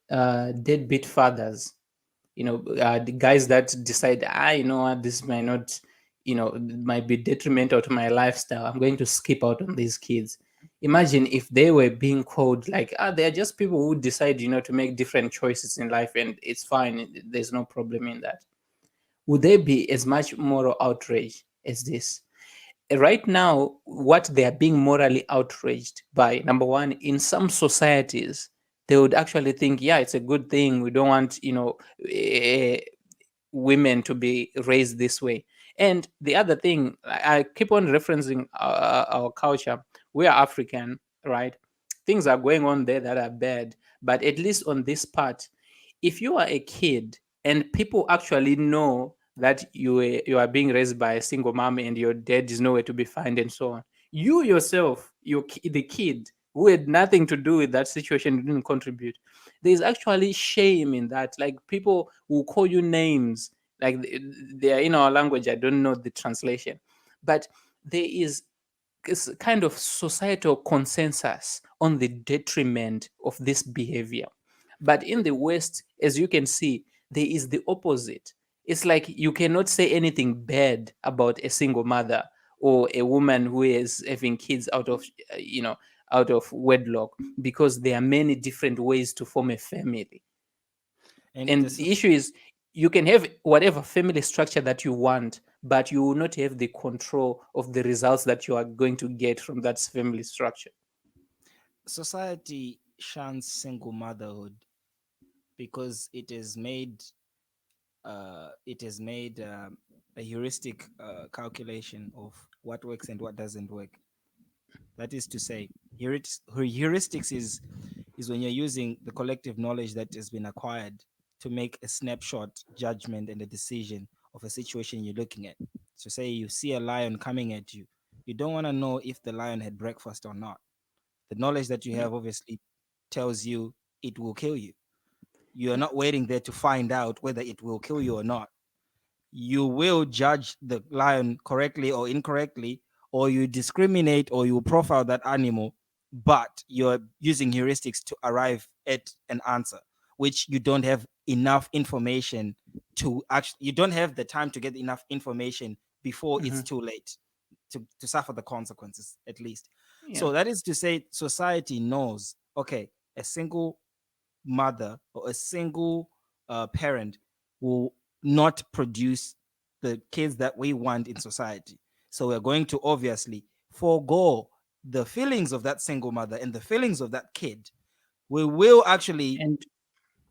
deadbeat fathers, the guys that decide, what, this might not, might be detrimental to my lifestyle, I'm going to skip out on these kids. Imagine if they were being called like, they're just people who decide, to make different choices in life, and it's fine, there's no problem in that. Would there be as much moral outrage as this? Right now, what they are being morally outraged by, number one, in some societies, they would actually think, yeah, it's a good thing, we don't want women to be raised this way. And the other thing, I keep on referencing our culture. We are African, right? Things are going on there that are bad, but at least on this part, if you are a kid and people actually know that you are being raised by a single mom and your dad is nowhere to be found and so on, you yourself, the kid who had nothing to do with that situation, didn't contribute, there's actually shame in that. Like, people will call you names, like they are in our language, I don't know the translation, but there is kind of societal consensus on the detriment of this behavior. But in the West, as you can see, there is the opposite. It's like you cannot say anything bad about a single mother or a woman who is having kids out of wedlock, because there are many different ways to form a family. And the issue is, you can have whatever family structure that you want, but you will not have the control of the results that you are going to get from that family structure. Society shuns single motherhood because a heuristic calculation of what works and what doesn't work. That is to say, heuristics is when you're using the collective knowledge that has been acquired to make a snapshot judgment and a decision of a situation you're looking at. So say you see a lion coming at you, you don't want to know if the lion had breakfast or not. The knowledge that you have obviously tells you it will kill you. You're not waiting there to find out whether it will kill you or not. You will judge the lion correctly or incorrectly, or you discriminate or you profile that animal, but you're using heuristics to arrive at an answer, which you don't have enough information to actually, you don't have the time to get enough information before it's too late to suffer the consequences, at least. Yeah. So that is to say, society knows, okay, a single mother or a single parent will not produce the kids that we want in society. So we're going to obviously forego the feelings of that single mother and the feelings of that kid. We will actually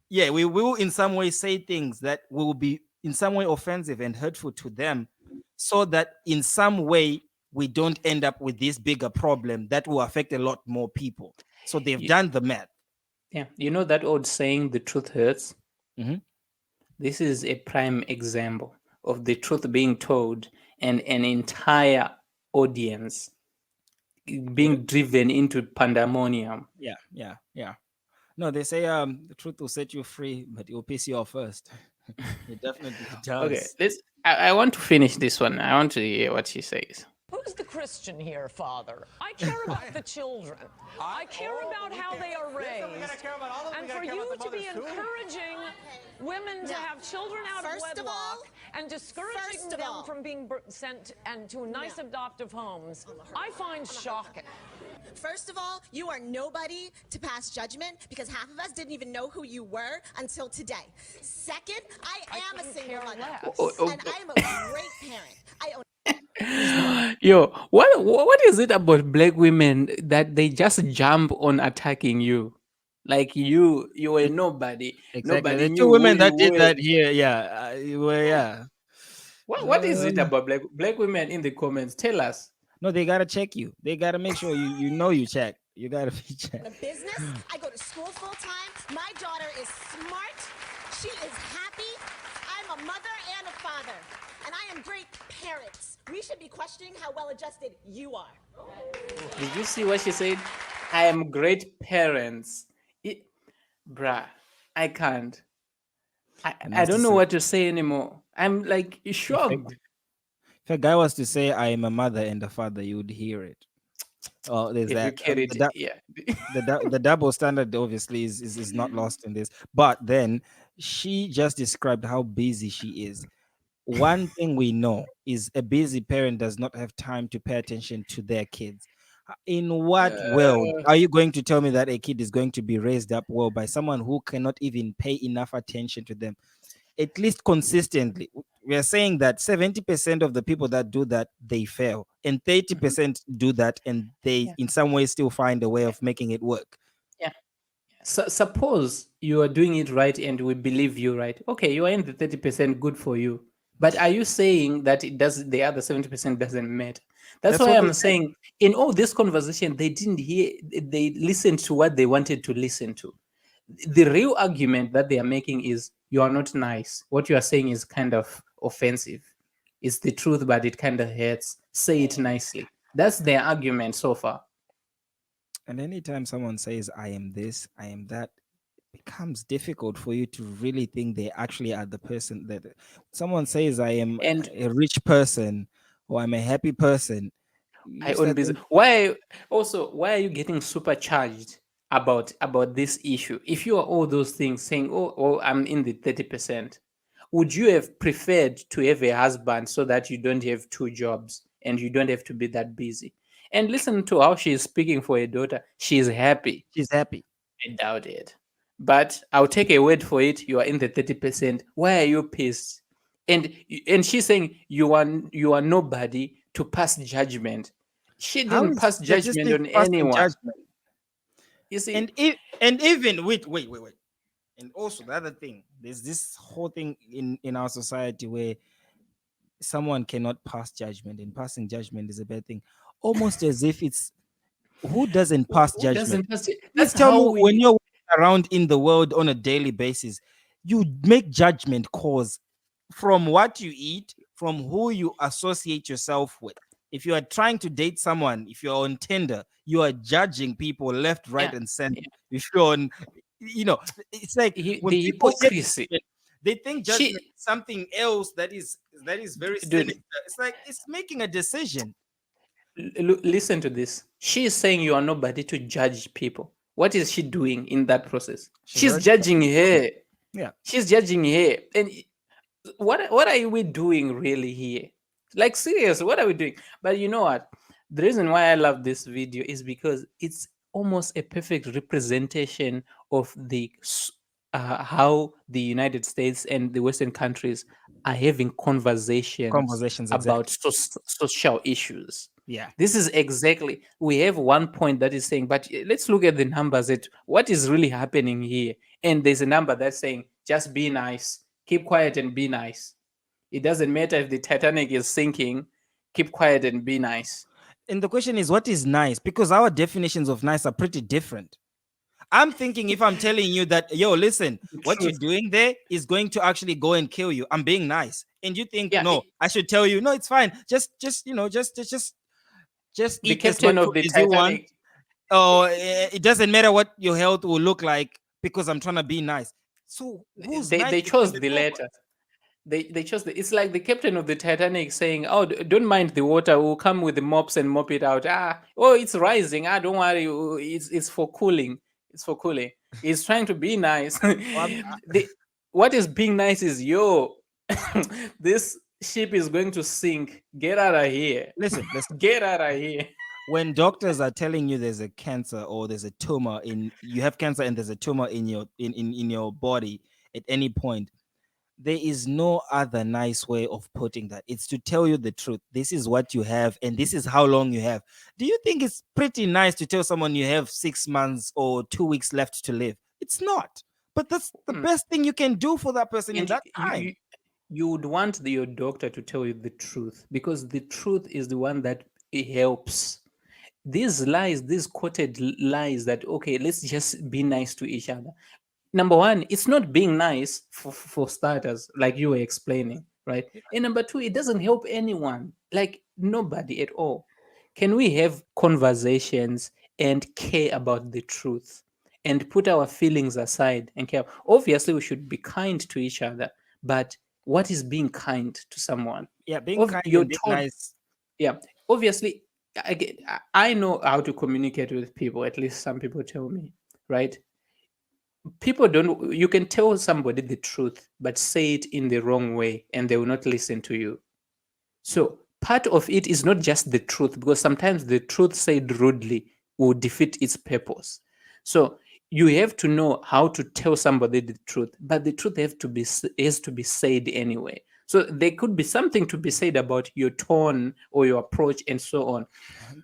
yeah, we will in some way say things that will be in some way offensive and hurtful to them, so that in some way we don't end up with this bigger problem that will affect a lot more people. So they've done the math. Yeah, you know that old saying, "The truth hurts." Mhm. This is a prime example of the truth being told and an entire audience being driven into pandemonium. Yeah. No, they say the truth will set you free, but it will piss you off first. It definitely Okay, does. I want to finish this one. I want to hear what she says. Who's the Christian here, Father? I care about the children. I care about how they are raised. And for you to be encouraging women to have children out of wedlock and discouraging them from being sent to nice adoptive homes, I find shocking. First of all, you are nobody to pass judgment because half of us didn't even know who you were until today. Second, I am a single mother, and I am a great parent. I own Yo, what is it about black women that they just jump on attacking you? Like you were nobody. Exactly. Nobody The knew two who women you that did were. that here, yeah, yeah. What is it about black women in the comments? Tell us. No, they gotta check you. They gotta make sure you know you check. You gotta be a checked. business. I go to school full time. My daughter is smart. She is happy. I'm a mother and a father, and I am great parents. We should be questioning how well adjusted you are. Did you see what she said? I am great parents. Bruh, I can't. I don't know what to say anymore. I'm like shocked. If a guy was to say I am a mother and a father, you would hear it. Oh, there's If you that. carry it, yeah. The double standard obviously is not lost in this. But then she just described how busy she is. One thing we know is a busy parent does not have time to pay attention to their kids. In what world are you going to tell me that a kid is going to be raised up well by someone who cannot even pay enough attention to them, at least consistently? We are saying that 70% of the people that do that, they fail, and 30% do that and they in some way still find a way of making it work. Yeah. So, suppose you are doing it right and we believe you, right? Okay, you are in the 30%, good for you. But are you saying that it does the other 70% doesn't matter? That's why what I'm they say. saying in all this conversation, they didn't hear, they listened to what they wanted to listen to. The real argument that they are making is you are not nice. What you are saying is kind of offensive. It's the truth, but it kind of hurts. Say it nicely. That's their argument so far. And anytime someone says, I am this, I am that, it becomes difficult for you to really think they actually are the person that someone says, I am a rich person or I'm a happy person. I own business. Why are you getting supercharged about this issue? If you are all those things saying, oh, I'm in the 30%, would you have preferred to have a husband so that you don't have two jobs and you don't have to be that busy? And listen to how she is speaking for a daughter. She is happy. She's happy. I doubt it. But I'll take a word for it. You are in the 30%. Why are you pissed? And she's saying you are nobody to pass judgment. She didn't pass judgment on anyone. You see, and even wait. And also the other thing, there's this whole thing in our society where someone cannot pass judgment, and passing judgment is a bad thing. Almost as if it's who doesn't pass judgment. Let's tell me, when you're around in the world on a daily basis, you make judgment calls from what you eat, from who you associate yourself with. If you are trying to date someone, if you're on Tinder, you are judging people left, right, and center. If you're on, it's like when the people hypocrisy. They think judgment is something else that is very sinister. It's like it's making a decision. Listen to this. She is saying you are nobody to judge people. What is she doing in that process? She's judging her. Yeah, she's judging her. And what are we doing really here? Like, serious, what are we doing? But you know what? The reason why I love this video is because it's almost a perfect representation of the how the United States and the Western countries are having conversations about social issues. Yeah, this is exactly, we have one point that is saying, but let's look at the numbers at what is really happening here. And there's a number that's saying, just be nice, keep quiet and be nice. It doesn't matter if the Titanic is sinking, keep quiet and be nice. And the question is, what is nice? Because our definitions of nice are pretty different. I'm thinking if I'm telling you that, yo, listen, what you're doing there is going to actually go and kill you. I'm being nice. And you think, no, I should tell you, no, it's fine. Just the eat as captain much of the food as you want. Titanic. Oh, it doesn't matter what your health will look like because I'm trying to be nice. So they chose the latter. They chose it's like the captain of the Titanic saying, "Oh, don't mind the water. We'll come with the mops and mop it out. It's rising. Don't worry. It's for cooling. It's for cooling." He's trying to be nice. What is being nice is, this ship is going to sink. Get out of here. Listen. Get out of here. When doctors are telling you there's a cancer or there's a tumor you have cancer and there's a tumor in your body at any point, there is no other nice way of putting that. It's to tell you the truth. This is what you have and this is how long you have. Do you think it's pretty nice to tell someone you have 6 months or 2 weeks left to live? It's not. But that's the best thing you can do for that person in that time. You would want your doctor to tell you the truth, because the truth is the one that helps. These lies, these quoted lies that, okay, let's just be nice to each other. Number one, it's not being nice for starters, like you were explaining, right? And number two, it doesn't help anyone, like nobody at all. Can we have conversations and care about the truth and put our feelings aside and care? Obviously, we should be kind to each other, but what is being kind to someone? Yeah, being kind and being nice. Yeah, obviously, I know how to communicate with people. At least some people tell me, right? People don't. You can tell somebody the truth, but say it in the wrong way, and they will not listen to you. So part of it is not just the truth, because sometimes the truth said rudely will defeat its purpose. So you have to know how to tell somebody the truth, but the truth has to be said anyway. So there could be something to be said about your tone or your approach and so on.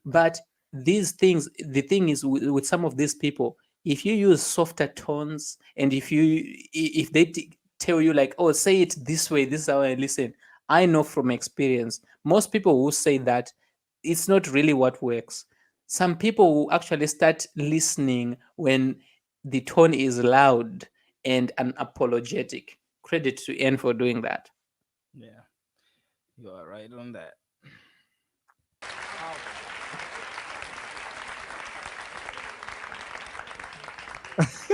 But these things, the thing is with some of these people, if you use softer tones and if they tell you like, oh, say it this way, this is how I listen. I know from experience, most people who say that, it's not really what works. Some people will actually start listening when the tone is loud and unapologetic. Credit to Anne for doing that. Yeah, you are right on that.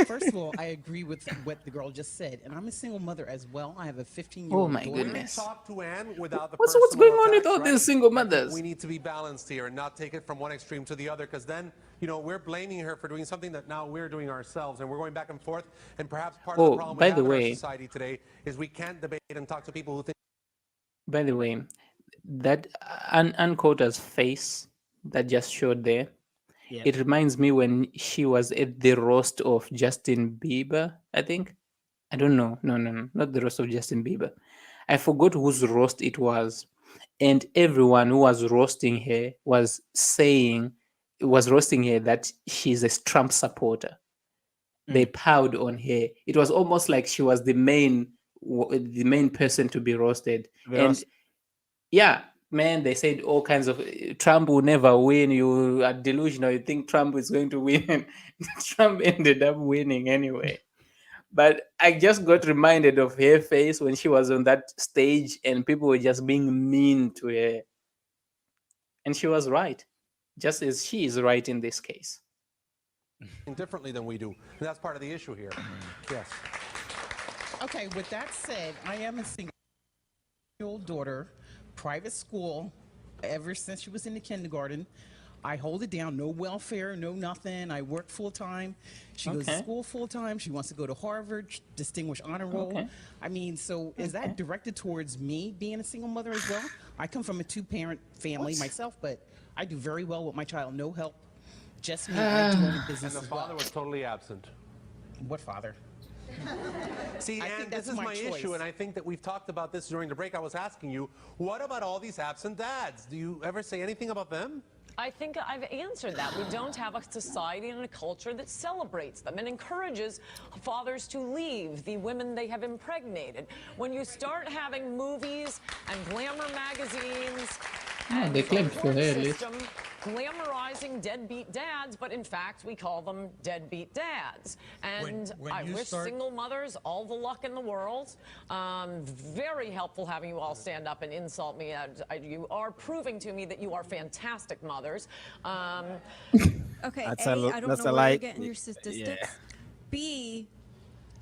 First of all, I agree with what the girl just said, and I'm a single mother as well. I have a 15-year-old Oh my daughter. goodness. Talk to Anne without the What's personal going on with attacks, all these right? single mothers? We need to be balanced here and not take it from one extreme to the other, because then, we're blaming her for doing something that now we're doing ourselves, and we're going back and forth. And perhaps part of the problem we have in our society today is we can't debate and talk to people who think. By the way, that Ann Coulter's face that just showed there, yeah. It reminds me when she was at the roast of Justin Bieber, I think. I don't know. No, not the roast of Justin Bieber. I forgot whose roast it was. And everyone who was roasting her was roasting her that she's a Trump supporter. They piled on her. It was almost like she was the main person to be roasted. And yeah, man, they said all kinds of Trump will never win. You are delusional. You think Trump is going to win. And Trump ended up winning anyway. But I just got reminded of her face when she was on that stage and people were just being mean to her. And she was right, just as she is right in this case. Differently than we do. And that's part of the issue here. Yes. Okay, with that said, I am a single-year-old daughter, private school, ever since she was in the kindergarten. I hold it down, no welfare, no nothing. I work full-time. She goes to school full-time. She wants to go to Harvard, distinguished honor roll. I mean, so is that directed towards me being a single mother as well? I come from a two-parent family myself, but I do very well with my child, no help. Just me, I do own a business. And the father was totally absent. What father? See, and this is my issue, and I think that we've talked about this during the break. I was asking you, what about all these absent dads? Do you ever say anything about them? I think I've answered that. We don't have a society and a culture that celebrates them and encourages fathers to leave the women they have impregnated. When you start having movies and glamour magazines and they the claimed for court her at least. system glamorizing deadbeat dads, but in fact we call them deadbeat dads. And When I you wish start- single mothers all the luck in the world. Very helpful having you all stand up and insult me. You are proving to me that you are fantastic mothers. Okay, That's A, a- I don't that's know a where you're light- getting your statistics. B,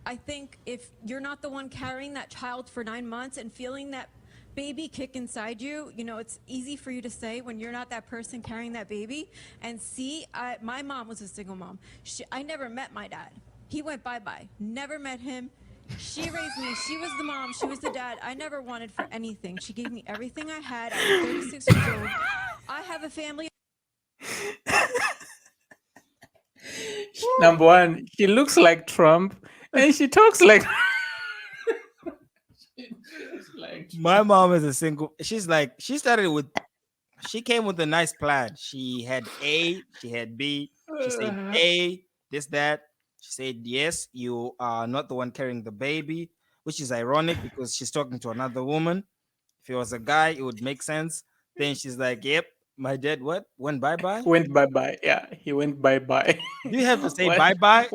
I think if you're not the one carrying that child for 9 months and feeling that baby kick inside you, you know, it's easy for you to say when you're not that person carrying that baby. And C, my mom was a single mom. I never met my dad. He went bye-bye. Never met him. She raised me. She was the mom. She was the dad. I never wanted for anything. She gave me everything I had. I was 36 years old. I have a family. Number one, she looks like Trump, and she talks like. My mom is a single. She's like, she started with, she came with a nice plan. She had A, she had B. She said A, this, that. She said, yes, you are not the one carrying the baby, which is ironic because she's talking to another woman. If it was a guy, it would make sense. Then she's like, yep, my dad, what? Went bye-bye? Went bye-bye. Yeah, he went bye-bye. Do you have to say What- bye-bye?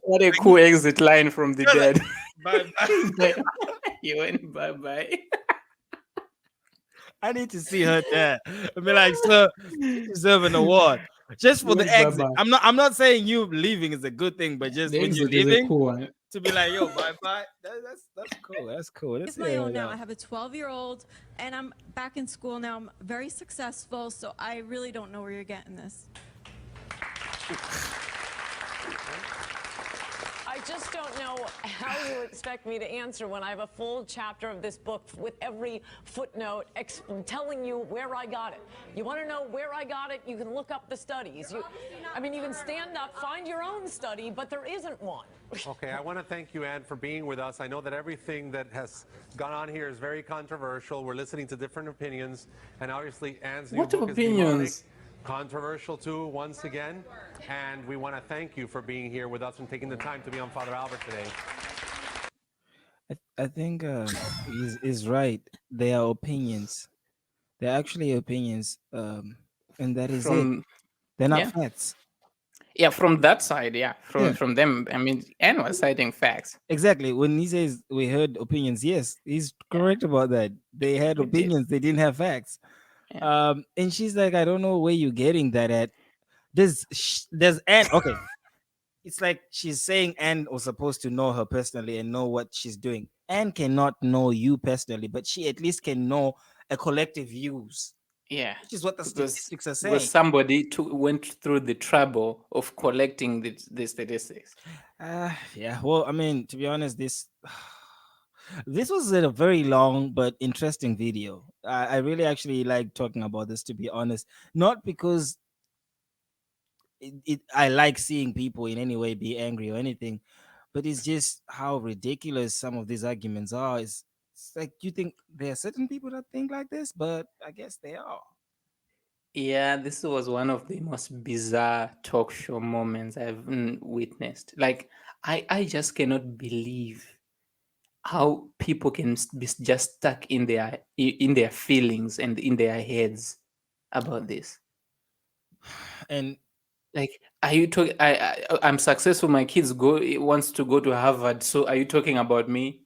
What a cool exit line from the You're like, dead. bye-bye. He went bye-bye. I need to see her dad. I mean, like, sir, you deserve an award just for the Went exit. bye-bye. I'm not saying you leaving is a good thing, but just The when you're exit is a leaving, cool one. to be like, yo, bye-bye. That's cool. That's cool. That's It's my own now. I have a 12-year-old, and I'm back in school now. I'm very successful, so I really don't know where you're getting this. I just don't know how you expect me to answer when I have a full chapter of this book with every footnote telling you where I got it. You want to know where I got it? You can look up the studies. You can stand up, find your own study, but there isn't one. Okay, I want to thank you, Anne, for being with us. I know that everything that has gone on here is very controversial. We're listening to different opinions, and obviously Anne's new What book opinions? is controversial too, once again. And we want to thank you for being here with us and taking the time to be on Father Albert today. I think he's right. They are opinions. They're actually opinions, and that is it. They're not facts. Yeah, from that side, yeah. From them, I mean, Anne was citing facts. Exactly. When he says we heard opinions, yes, he's correct about that. They had We did. opinions. They didn't have facts. And she's like, I don't know where you're getting that at. There's Anne. Okay, it's like she's saying Anne was supposed to know her personally and know what she's doing. Anne cannot know you personally, but she at least can know a collective views. Yeah, Which is what the because statistics are saying. because somebody went through the trouble of collecting the statistics. Yeah. Well, I mean, to be honest, this was a very long but interesting video. I really actually like talking about this, to be honest. Not because I like seeing people in any way be angry or anything, but it's just how ridiculous some of these arguments are. It's like you think there are certain people that think like this, but I guess they are. Yeah, this was one of the most bizarre talk show moments I've witnessed. Like, I just cannot believe how people can be just stuck in their feelings and in their heads about this. And like, are you talking? I'm successful. My kids wants to go to Harvard. So are you talking about me?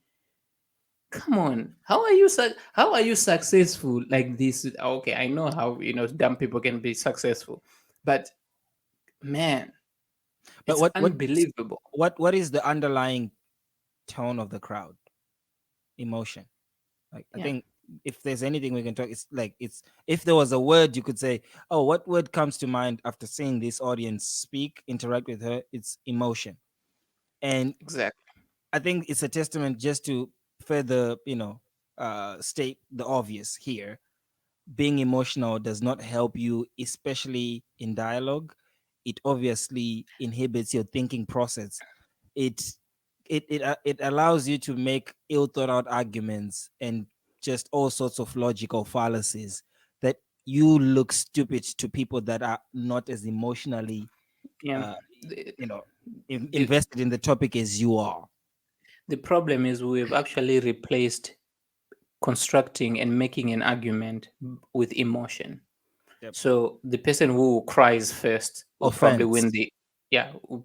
Come on, how are you successful like this? Okay, I know how dumb people can be successful, but man, But it's unbelievable. What is the underlying tone of the crowd? Emotion. Like I Yeah. think if there's anything we can talk, it's if there was a word you could say, oh, what word comes to mind after seeing this audience speak, interact with her? It's emotion. And Exactly. I think it's a testament just to further, state the obvious here. Being emotional does not help you, especially in dialogue. It obviously inhibits your thinking process. It allows you to make ill thought out arguments and just all sorts of logical fallacies that you look stupid to people that are not as emotionally, Yeah. uh, you know, invested in the topic as you are. The problem is we've actually replaced constructing and making an argument with emotion. Yep. So the person who cries first will probably Offense. win the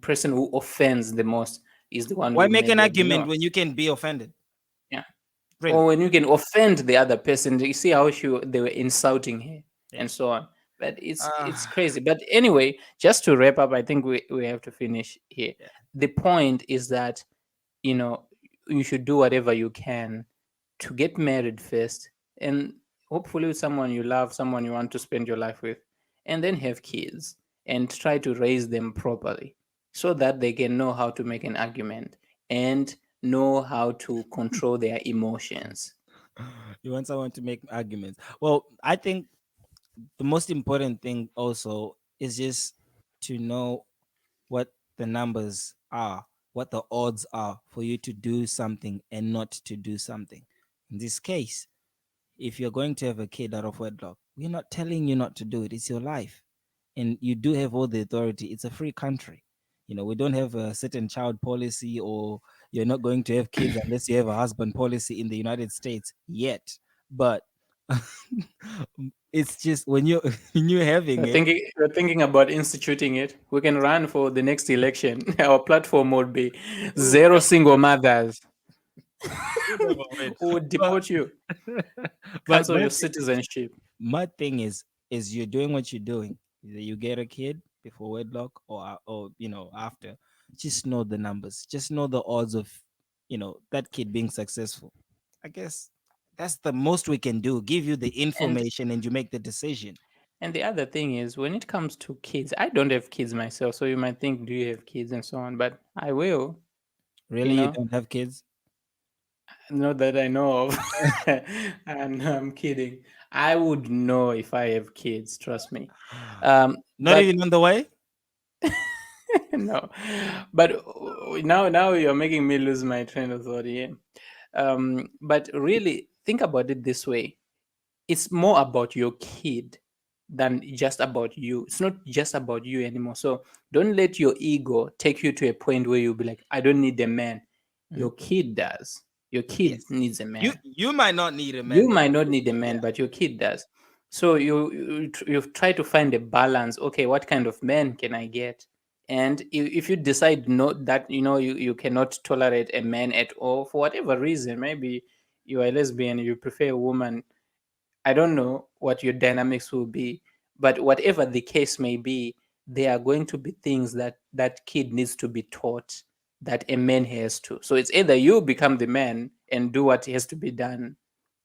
person who offends the most is the one Why who make made an the argument argument. when you can be offended? Yeah. Really? Or when you can offend the other person, you see how they were insulting her Yeah. and so on. But it's Ah. crazy. But anyway, just to wrap up, I think we have to finish here. Yeah. The point is that you should do whatever you can to get married first, and hopefully with someone you love, someone you want to spend your life with, and then have kids and try to raise them properly so that they can know how to make an argument and know how to control their emotions. You want someone to make arguments. Well, I think the most important thing also is just to know what the numbers are, what the odds are for you to do something and not to do something. In this case, if you're going to have a kid out of wedlock, we're not telling you not to do it. It's your life. And you do have all the authority. It's a free country. We don't have a certain child policy, or you're not going to have kids unless you have a husband policy in the United States yet. But it's just when you're when you're having it. We're thinking about instituting it. We can run for the next election. Our platform would be zero single mothers. Who would deport you, But cancel your citizenship. my thing is you're doing what you're doing. Either you get a kid before wedlock or after. Just know the numbers. Just know the odds of that kid being successful. I guess that's the most we can do. Give you the information and you make the decision. And the other thing is, when it comes to kids, I don't have kids myself, so you might think, do you have kids and so on? But I will. Really, you don't have kids? Not that I know of. And I'm kidding. I would know if I have kids. Trust me. Not even on the way. No, but now you're making me lose my train of thought here. But really, think about it this way: it's more about your kid than just about you. It's not just about you anymore. So don't let your ego take you to a point where you'll be like, I don't need a man. Your kid does. Your kid needs a man. You might not need a man. You might not need a man, but your kid does. So you try to find a balance. Okay, what kind of man can I get? And if you decide not that you cannot tolerate a man at all for whatever reason, maybe you are a lesbian, you prefer a woman. I don't know what your dynamics will be, but whatever the case may be, there are going to be things that kid needs to be taught that a man has to. So it's either you become the man and do what has to be done,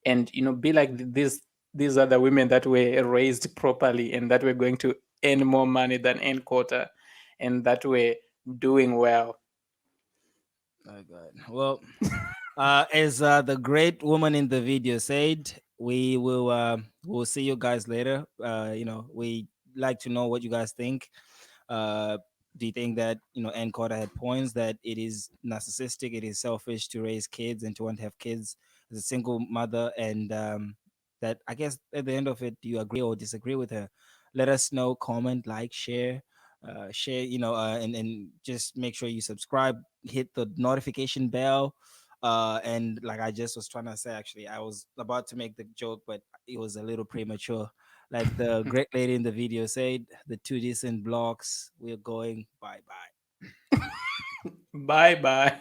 and be like these other women that were raised properly and that were going to earn more money than earn Coulter, and that were doing well. Oh God. Well, as the great woman in the video said, we'll see you guys later. We like to know what you guys think. Do you think that Ann Coulter had points that it is narcissistic, it is selfish to raise kids and to want to have kids as a single mother, and that I guess at the end of it, do you agree or disagree with her? Let us know. Comment, like, share. Share, and just make sure you subscribe, hit the notification bell. And like I just was trying to say, actually, I was about to make the joke, but it was a little premature. Like the great lady in the video said, the two decent blocks, we're going bye bye. Bye bye.